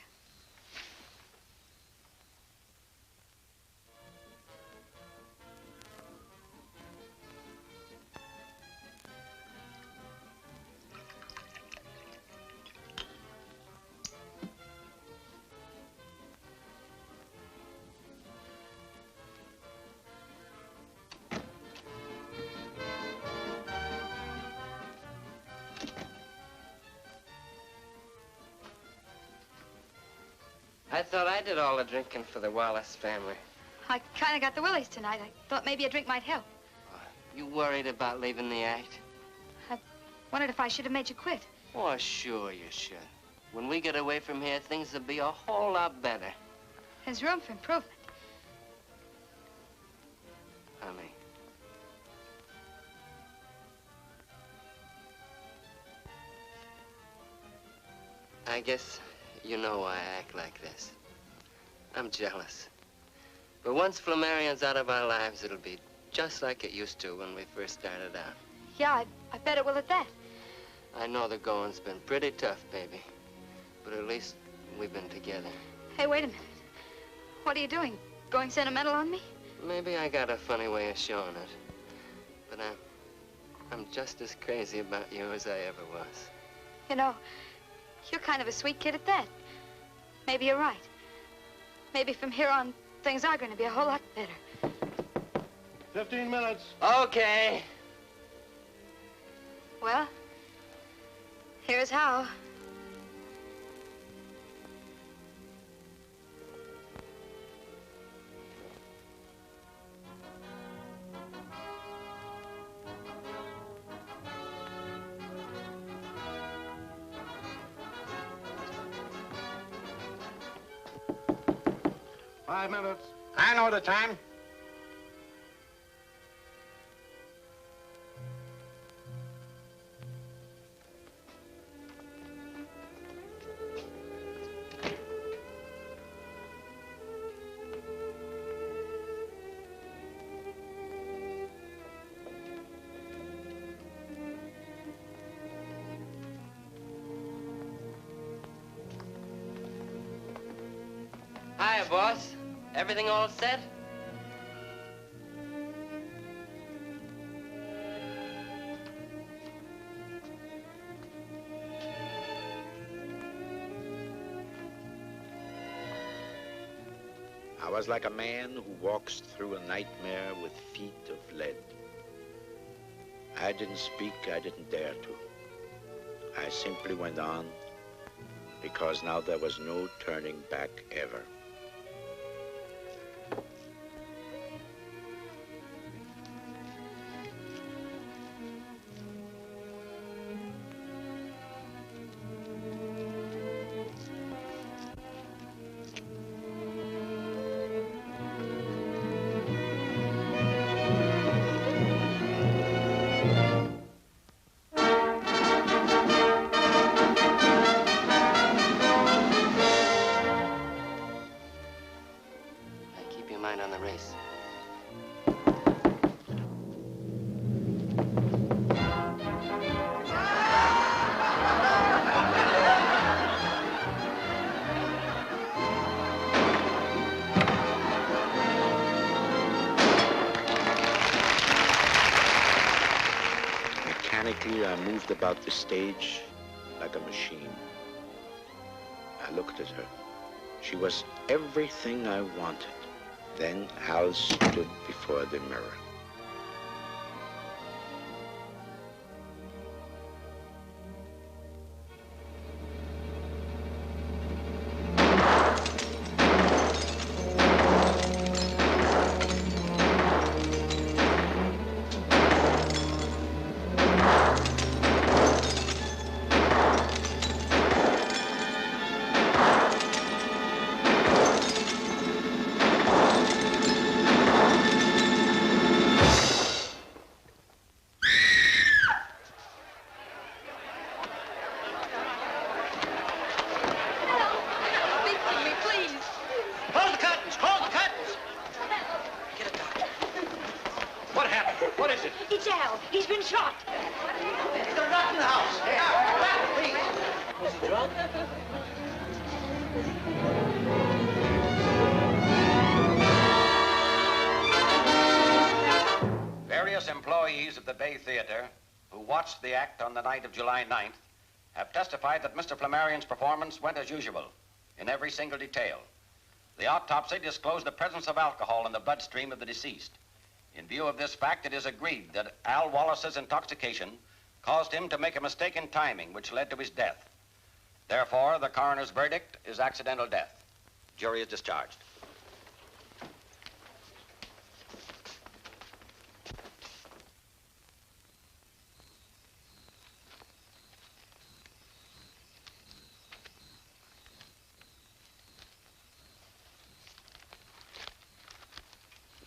Speaker 3: I thought I did all the drinking for the Wallace family.
Speaker 2: I kind of got the willies tonight. I thought maybe a drink might help.
Speaker 3: You worried about leaving the act?
Speaker 2: I wondered if I should have made you quit.
Speaker 3: Oh, sure you should. When we get away from here, things will be a whole lot better.
Speaker 2: There's room for improvement.
Speaker 3: Honey. I guess you know why I act like this. I'm jealous. But once Flamarion's out of our lives, it'll be just like it used to when we first started out.
Speaker 2: Yeah, I bet it will at that.
Speaker 3: I know the going's been pretty tough, baby. But at least we've been together.
Speaker 2: Hey, wait a minute. What are you doing? Going sentimental on me?
Speaker 3: Maybe I got a funny way of showing it. But I'm just as crazy about you as I ever was.
Speaker 2: You know, you're kind of a sweet kid at that. Maybe you're right. Maybe from here on, things are going to be a whole lot better.
Speaker 10: 15 minutes.
Speaker 3: Okay.
Speaker 2: Well, here's how.
Speaker 10: Five minutes. I know the time.
Speaker 3: Hiya, boss. Everything all set?
Speaker 8: I was like a man who walks through a nightmare with feet of lead. I didn't speak, I didn't dare to. I simply went on because now there was no turning back ever. I moved about the stage like a machine. I looked at her. She was everything I wanted. Then Hal stood before the mirror.
Speaker 7: happened? What is it?
Speaker 11: It's Al. He's been shot.
Speaker 9: There's a rat in the house. Rat, please.
Speaker 3: Was he drunk?
Speaker 13: Various employees of the Bay Theater who watched the act on the night of July 9th have testified that Mr. Flamarion's performance went as usual in every single detail. The autopsy disclosed the presence of alcohol in the bloodstream of the deceased. In view of this fact, it is agreed that Al Wallace's intoxication caused him to make a mistake in timing, which led to his death. Therefore, the coroner's verdict is accidental death. Jury is discharged.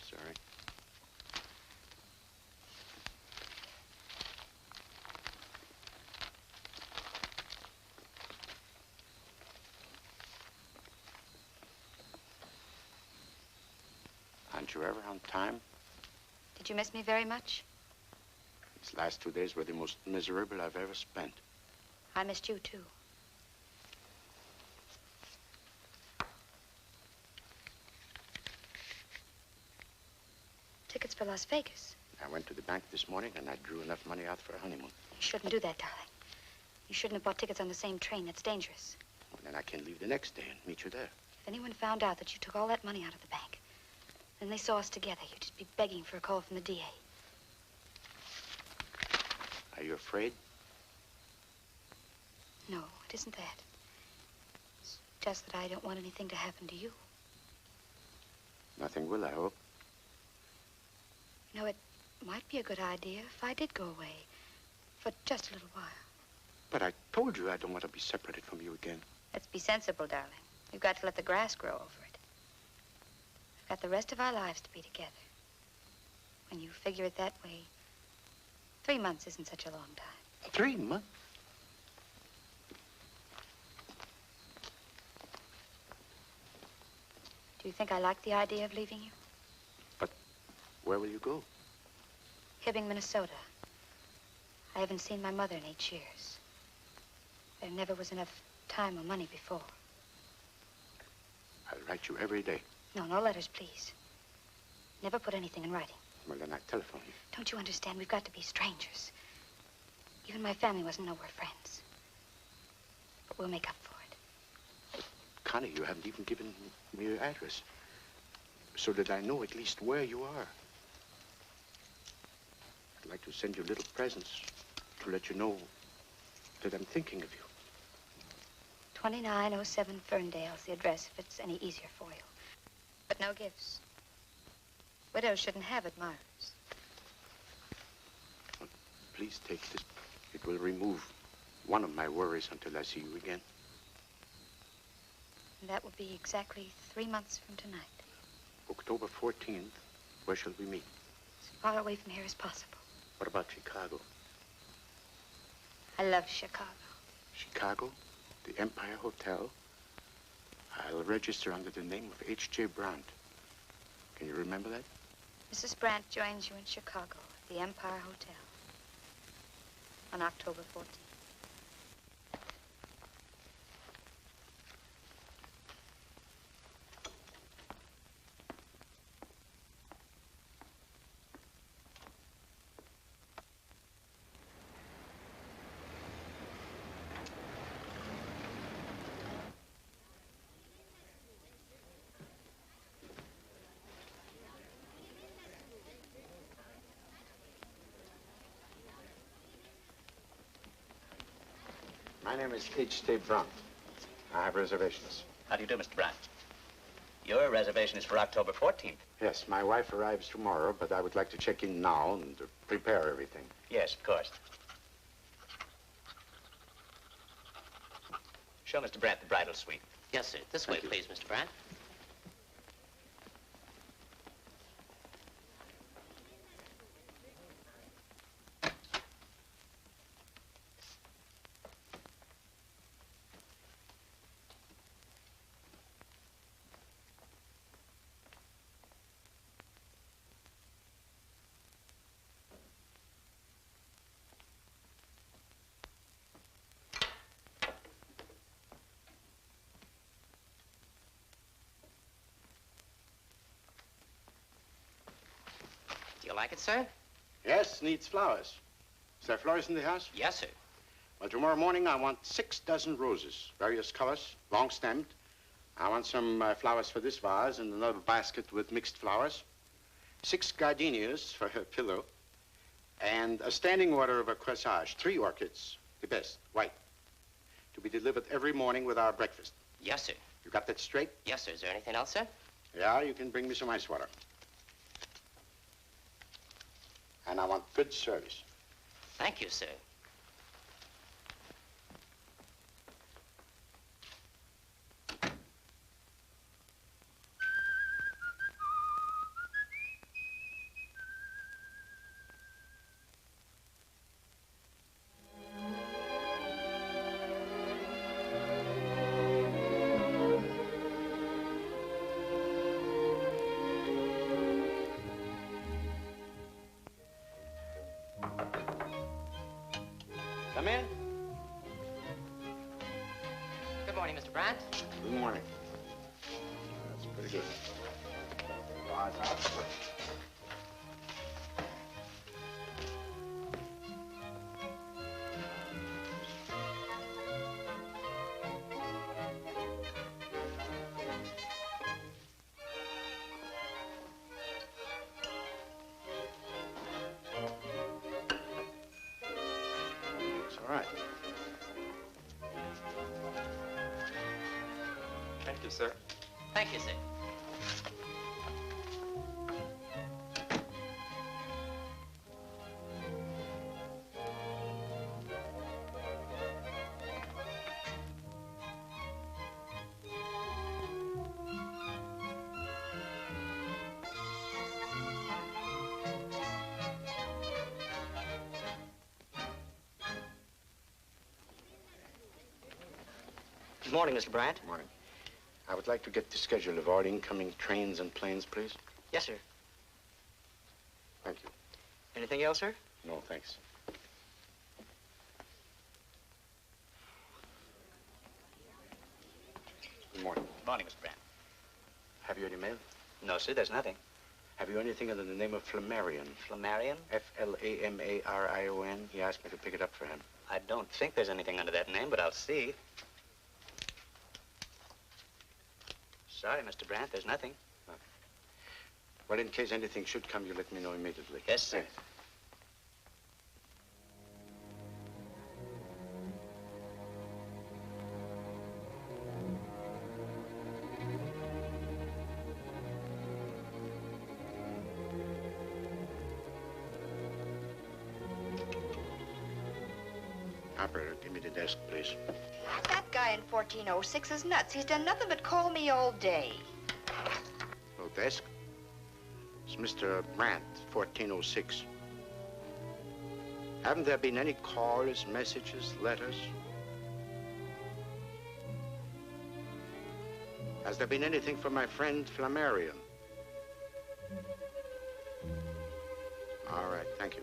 Speaker 8: Sorry. Aren't you ever on time?
Speaker 2: Did you miss me very much?
Speaker 8: These last 2 days were the most miserable I've ever spent.
Speaker 2: I missed you, too. Tickets for Las Vegas.
Speaker 8: I went to the bank this morning and I drew enough money out for a honeymoon.
Speaker 2: You shouldn't do that, darling. You shouldn't have bought tickets on the same train. That's dangerous.
Speaker 8: Well, then I can leave the next day and meet you there.
Speaker 2: If anyone found out that you took all that money out of the bank, then they saw us together, you'd just be begging for a call from the DA.
Speaker 8: Are you afraid?
Speaker 2: No, it isn't that. It's just that I don't want anything to happen to you.
Speaker 8: Nothing will, I hope.
Speaker 2: You know, it might be a good idea if I did go away for just a little while.
Speaker 8: But I told you I don't want to be separated from you again.
Speaker 2: Let's be sensible, darling. You've got to let the grass grow over it. We've got the rest of our lives to be together. When you figure it that way, 3 months isn't such a long time.
Speaker 8: 3 months?
Speaker 2: Do you think I like the idea of leaving you?
Speaker 8: But where will you go?
Speaker 2: Hibbing, Minnesota. I haven't seen my mother in 8 years. There never was enough time or money before.
Speaker 8: I'll write you every day.
Speaker 2: No, no letters, please. Never put anything in writing.
Speaker 8: Well, then I telephone you.
Speaker 2: Don't you understand? We've got to be strangers. Even my family wasn't know we're friends. But we'll make up for it.
Speaker 8: Connie, you haven't even given me your address. So that I know at least where you are. I'd like to send you little presents to let you know that I'm thinking of you.
Speaker 2: 2907 Ferndale's the address if it's any easier for you. But no gifts. Widows shouldn't have admirers.
Speaker 8: Well, please take this. It will remove one of my worries until I see you again.
Speaker 2: And that will be exactly 3 months from tonight.
Speaker 8: October 14th, where shall we meet?
Speaker 2: As far away from here as possible.
Speaker 8: What about Chicago?
Speaker 2: I love Chicago.
Speaker 8: Chicago? The Empire Hotel? I'll register under the name of H.J. Brandt. Can you remember that?
Speaker 2: Mrs. Brandt joins you in Chicago at the Empire Hotel on October 14th.
Speaker 8: My name is H.J. Brandt. I have reservations.
Speaker 14: How do you do, Mr. Brandt? Your reservation is for October 14th.
Speaker 8: Yes, my wife arrives tomorrow, but I would like to check in now and prepare everything.
Speaker 14: Yes, of course. Show Mr. Brandt the bridal suite.
Speaker 3: Yes, sir. This way, please, Mr. Brandt. You like it, sir?
Speaker 10: Yes, needs flowers. Is there flowers in the house?
Speaker 3: Yes, sir.
Speaker 10: Well, tomorrow morning I want 6 dozen roses, various colors, long-stemmed. I want some flowers for this vase and another basket with mixed flowers. 6 gardenias for her pillow. And a standing order of a corsage, 3 orchids, the best, white, to be delivered every morning with our breakfast.
Speaker 3: Yes, sir.
Speaker 10: You got that straight?
Speaker 3: Yes, sir. Is there anything else, sir?
Speaker 10: Yeah, you can bring me some ice water. And I want good service.
Speaker 3: Thank you, sir.
Speaker 10: Come in.
Speaker 3: Good morning, Mr. Brandt.
Speaker 10: Good morning. That's pretty good. Bars out. All right.
Speaker 5: Thank you, sir.
Speaker 3: Thank you, sir.
Speaker 14: Good morning, Mr. Bryant.
Speaker 10: Good morning. I would like to get the schedule of all incoming trains and planes, please.
Speaker 14: Yes, sir.
Speaker 10: Thank you.
Speaker 14: Anything else, sir?
Speaker 10: No, thanks. Good morning.
Speaker 14: Good morning, Mr. Bryant.
Speaker 10: Have you any mail?
Speaker 14: No, sir, there's nothing.
Speaker 10: Have you anything under the name of Flamarion?
Speaker 14: Flamarion?
Speaker 10: F-L-A-M-A-R-I-O-N. He asked me to pick it up for him.
Speaker 14: I don't think there's anything under that name, but I'll see. Sorry, Mr. Brandt, there's nothing.
Speaker 10: Well, in case anything should come, you let me know immediately.
Speaker 14: Yes, sir.
Speaker 10: Thanks. Operator, give me the desk, please.
Speaker 15: That guy in 1406 is nuts. He's done nothing but call me all day.
Speaker 10: No desk? It's Mr. Brandt, 1406. Haven't there been any calls, messages, letters? Has there been anything from my friend Flamarion? All right, thank you.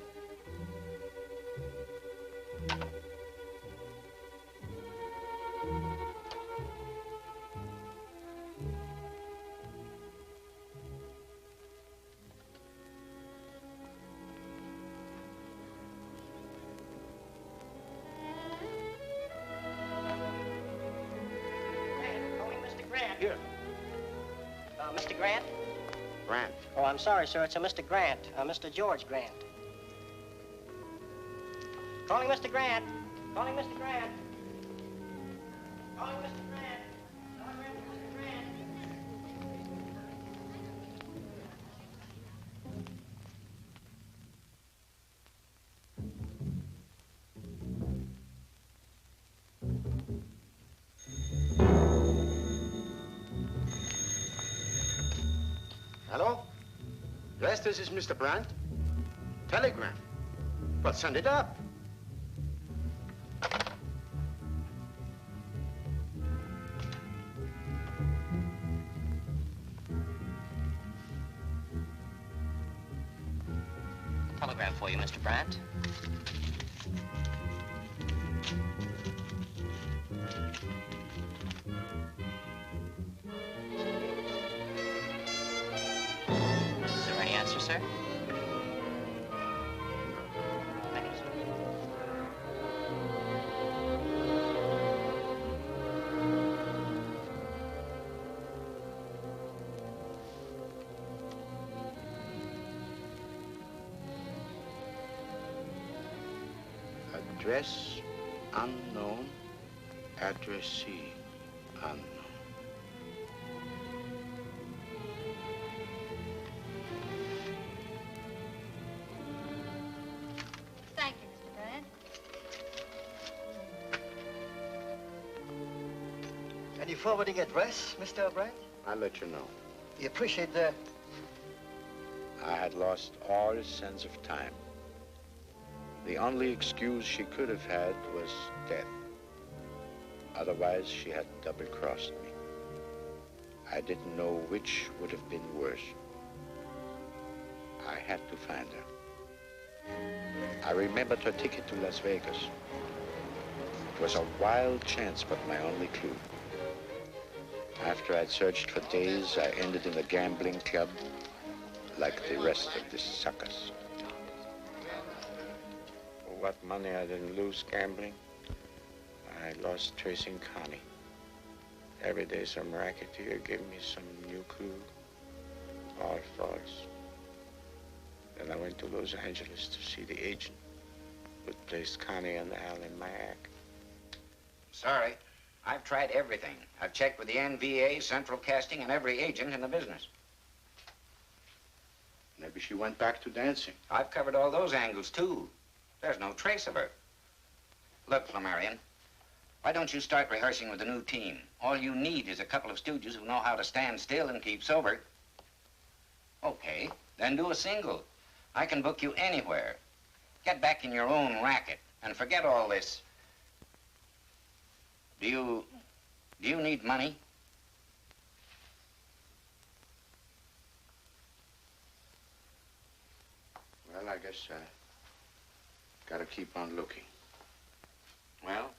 Speaker 10: Here.
Speaker 16: Mr. Grant?
Speaker 10: Grant.
Speaker 16: Oh, I'm sorry, sir. It's a Mr. Grant. Mr. George Grant. Calling Mr. Grant. Calling Mr. Grant. Calling Mr. Grant. Calling Mr. Grant.
Speaker 10: Hello? Yes, this is Mr. Brandt. Telegram. Well, send it up.
Speaker 3: Telegram for you, Mr. Brandt. Is there any answer, sir?
Speaker 8: Address unknown. Addressee unknown.
Speaker 2: Thank you, Mr. Grant.
Speaker 9: Any forwarding address, Mr. O'Brien?
Speaker 8: I'll let you know.
Speaker 9: We appreciate that.
Speaker 8: I had lost all sense of time. The only excuse she could have had was death. Otherwise, she had double-crossed me. I didn't know which would have been worse. I had to find her. I remembered her ticket to Las Vegas. It was a wild chance, but my only clue. After I'd searched for days, I ended in a gambling club like the rest of the suckers. What money I didn't lose gambling, I lost tracing Connie. Every day some racketeer gave me some new clue, all false. Then I went to Los Angeles to see the agent who placed Connie and Al in my act.
Speaker 14: Sorry. I've tried everything. I've checked with the NVA, Central Casting, and every agent in the business.
Speaker 8: Maybe she went back to dancing.
Speaker 14: I've covered all those angles, too. There's no trace of her. Look, Flamarion, why don't you start rehearsing with the new team? All you need is a couple of stooges who know how to stand still and keep sober. Okay, then do a single. I can book you anywhere. Get back in your own racket and forget all this. Do you need money?
Speaker 8: Well, I guess I gotta keep on looking.
Speaker 14: Well,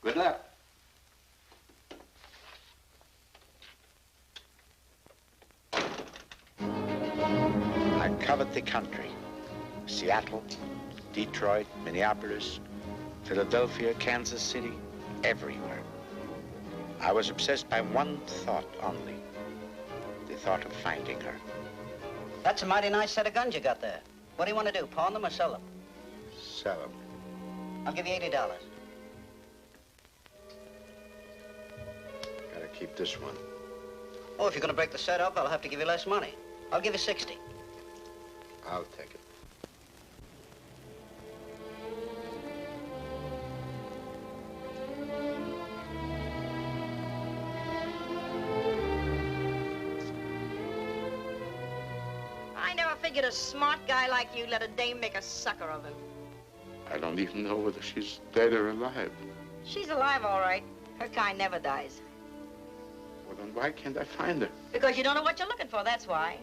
Speaker 14: good luck.
Speaker 8: I covered the country. Seattle, Detroit, Minneapolis, Philadelphia, Kansas City, everywhere. I was obsessed by one thought only. The thought of finding her.
Speaker 16: That's a mighty nice set of guns you got there. What do you want to do, pawn them or sell them?
Speaker 8: Sell them.
Speaker 16: I'll give you $80.
Speaker 8: Gotta keep this one.
Speaker 16: Oh, if you're going to break the set up, I'll have to give you less money. I'll give you 60.
Speaker 8: I'll take it.
Speaker 15: I never figured a smart guy like you let a dame make a sucker of him.
Speaker 8: I don't even know whether she's dead or alive.
Speaker 15: She's alive, all right. Her kind never dies.
Speaker 8: Well, then why can't I find her?
Speaker 15: Because you don't know what you're looking for, that's why.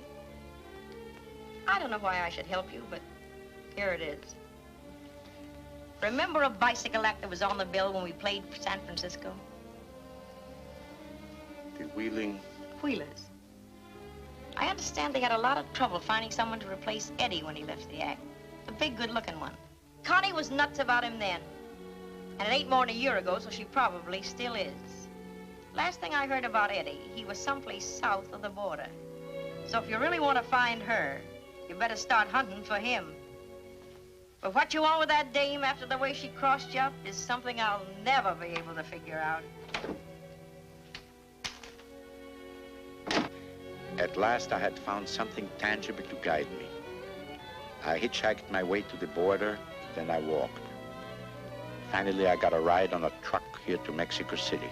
Speaker 15: I don't know why I should help you, but here it is. Remember a bicycle act that was on the bill when we played San Francisco?
Speaker 8: The Wheeling.
Speaker 15: Wheelers. I understand they had a lot of trouble finding someone to replace Eddie when he left the act. The big, good-looking one. Connie was nuts about him then. And it ain't more than a year ago, so she probably still is. Last thing I heard about Eddie, he was someplace south of the border. So if you really want to find her, you better start hunting for him. But what you want with that dame after the way she crossed you up is something I'll never be able to figure out.
Speaker 8: At last, I had found something tangible to guide me. I hitchhiked my way to the border, then I walked. Finally, I got a ride on a truck here to Mexico City.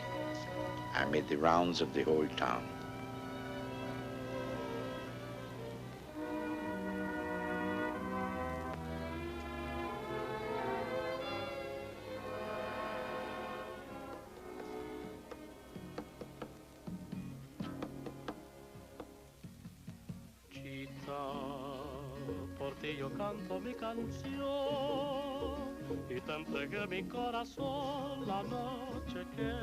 Speaker 8: I made the rounds of the whole town.
Speaker 1: Por ti yo canto mi canción y te entregué mi corazón la noche que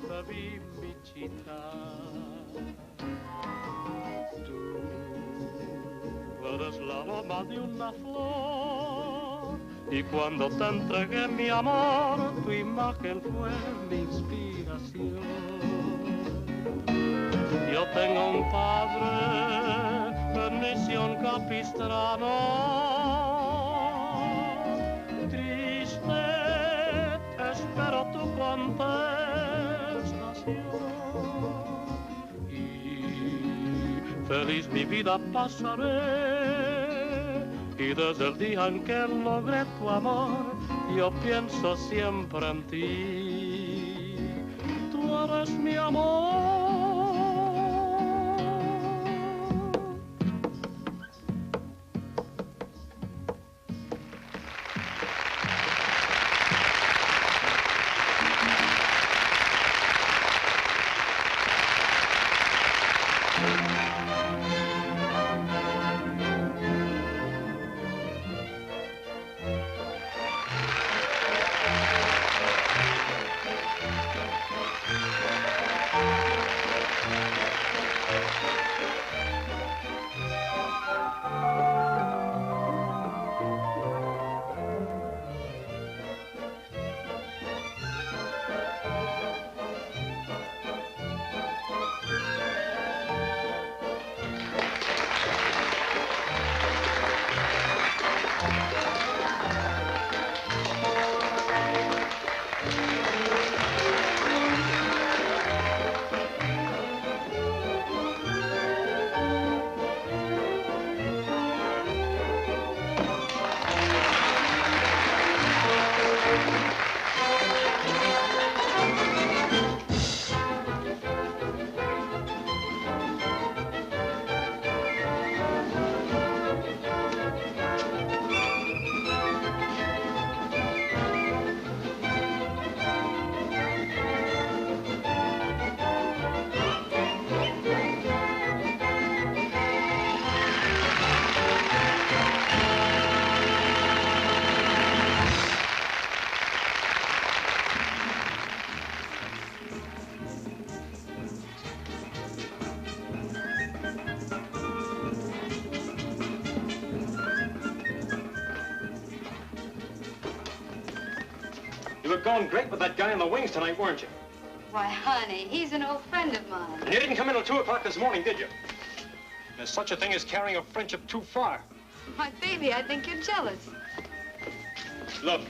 Speaker 1: te vi, mi chita. Tú eres la aroma de una flor y cuando te entregué mi amor, tu imagen fue mi inspiración. Yo tengo un padre en misión capistrano, triste feliz mi vida pasaré. Y desde el día en que logré tu amor, yo pienso siempre en ti. Tú eres mi amor.
Speaker 12: You were going great with that guy in the wings tonight, weren't you?
Speaker 2: Why, honey, he's an old friend of mine.
Speaker 12: And you didn't come in till 2 o'clock this morning, did you? There's such a thing as carrying a friendship too far.
Speaker 2: My baby, I think you're jealous.
Speaker 12: Look,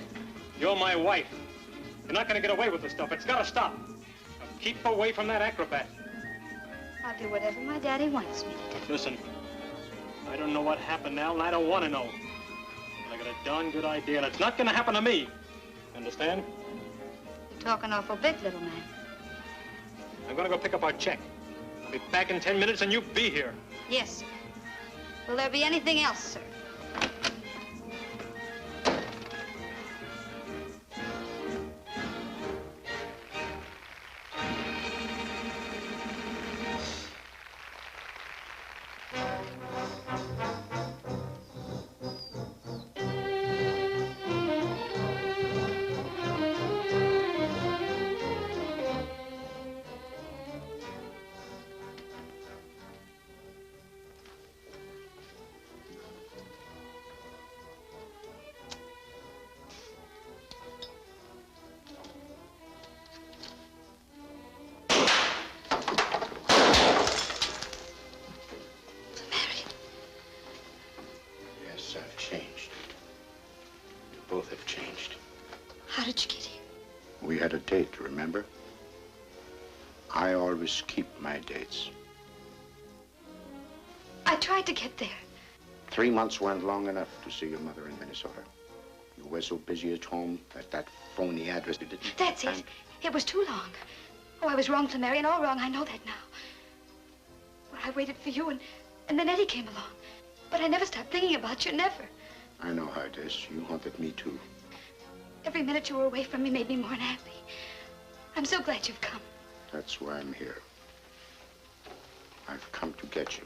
Speaker 12: you're my wife. You're not going to get away with this stuff. It's got to stop. Now keep away from that acrobat.
Speaker 2: I'll do whatever my daddy wants me to do.
Speaker 12: Listen, I don't know what happened now, and I don't want to know. But I got a darn good idea, and it's not going to happen to me. Understand?
Speaker 2: You're talking awful big, little man.
Speaker 12: I'm going to go pick up our check. I'll be back in 10 minutes, and you be here.
Speaker 2: Yes, sir. Will there be anything else, sir?
Speaker 8: I've changed. You both have changed.
Speaker 2: How did you get here?
Speaker 8: We had a date, remember? I always keep my dates.
Speaker 2: I tried to get there.
Speaker 8: 3 months weren't long enough to see your mother in Minnesota. You were so busy at home at that phony address you didn't...
Speaker 2: That's it. It was too long. Oh, I was wrong, Flamarion, all wrong. I know that now. Well, I waited for you, and then Eddie came along. But I never stopped thinking about you, never.
Speaker 8: I know how it is. You haunted me, too.
Speaker 2: Every minute you were away from me made me more unhappy. I'm so glad you've come.
Speaker 8: That's why I'm here. I've come to get you.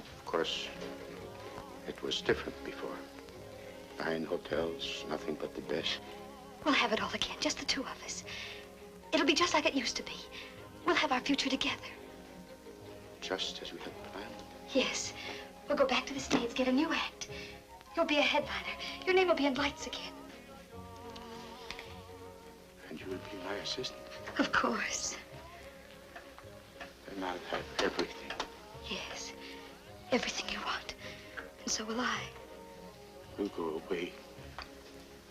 Speaker 8: Of course, it was different before. 9 hotels, nothing but the best.
Speaker 2: We'll have it all again, just the two of us. It'll be just like it used to be. We'll have our future together.
Speaker 8: Just as we had planned.
Speaker 2: Yes. We'll go back to the States, get a new act. You'll be a headliner. Your name will be in lights again.
Speaker 8: And you will be my assistant.
Speaker 2: Of course.
Speaker 8: And I'll have everything.
Speaker 2: Yes. Everything you want. And so will I.
Speaker 8: We'll go away.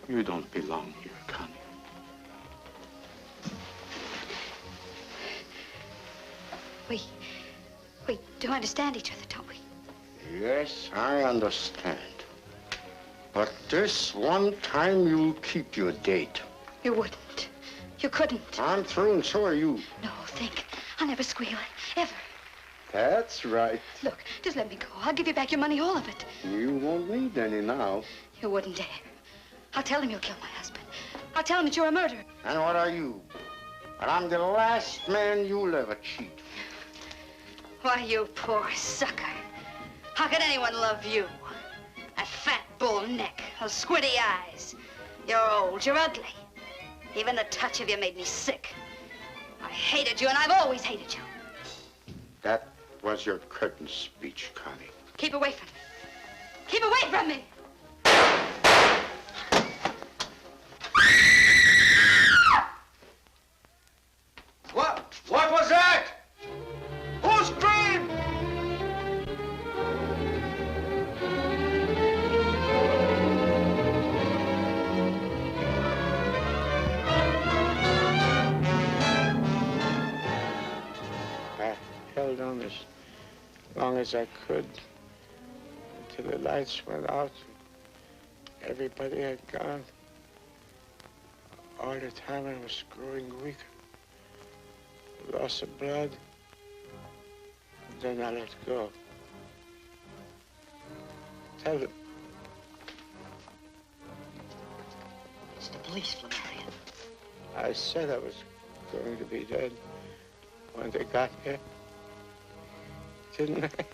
Speaker 8: You don't belong here, Connie.
Speaker 2: Wait, do understand each other, don't we?
Speaker 10: Yes, I understand. But this one time you'll keep your date.
Speaker 2: You wouldn't. You couldn't.
Speaker 10: I'm through and so are you.
Speaker 2: No, think. I'll never squeal, ever.
Speaker 10: That's right.
Speaker 2: Look, just let me go. I'll give you back your money, all of it.
Speaker 10: You won't need any now.
Speaker 2: You wouldn't dare. I'll tell him you'll kill my husband. I'll tell him that you're a murderer.
Speaker 10: And what are you? And I'm the last man you'll ever cheat.
Speaker 2: Why, you poor sucker. How could anyone love you? That fat bull neck, those squinty eyes. You're old, you're ugly. Even the touch of you made me sick. I hated you, and I've always hated you.
Speaker 10: That was your curtain speech, Connie.
Speaker 2: Keep away from me. Keep away from me!
Speaker 9: What was that? Who screamed?
Speaker 10: I held on as long as I could until the lights went out. Everybody had gone. All the time I was growing weaker. Loss of blood. Then I let go. Tell them.
Speaker 15: It's the police, Flamarion.
Speaker 10: I said I was going to be dead when they got here. Didn't I?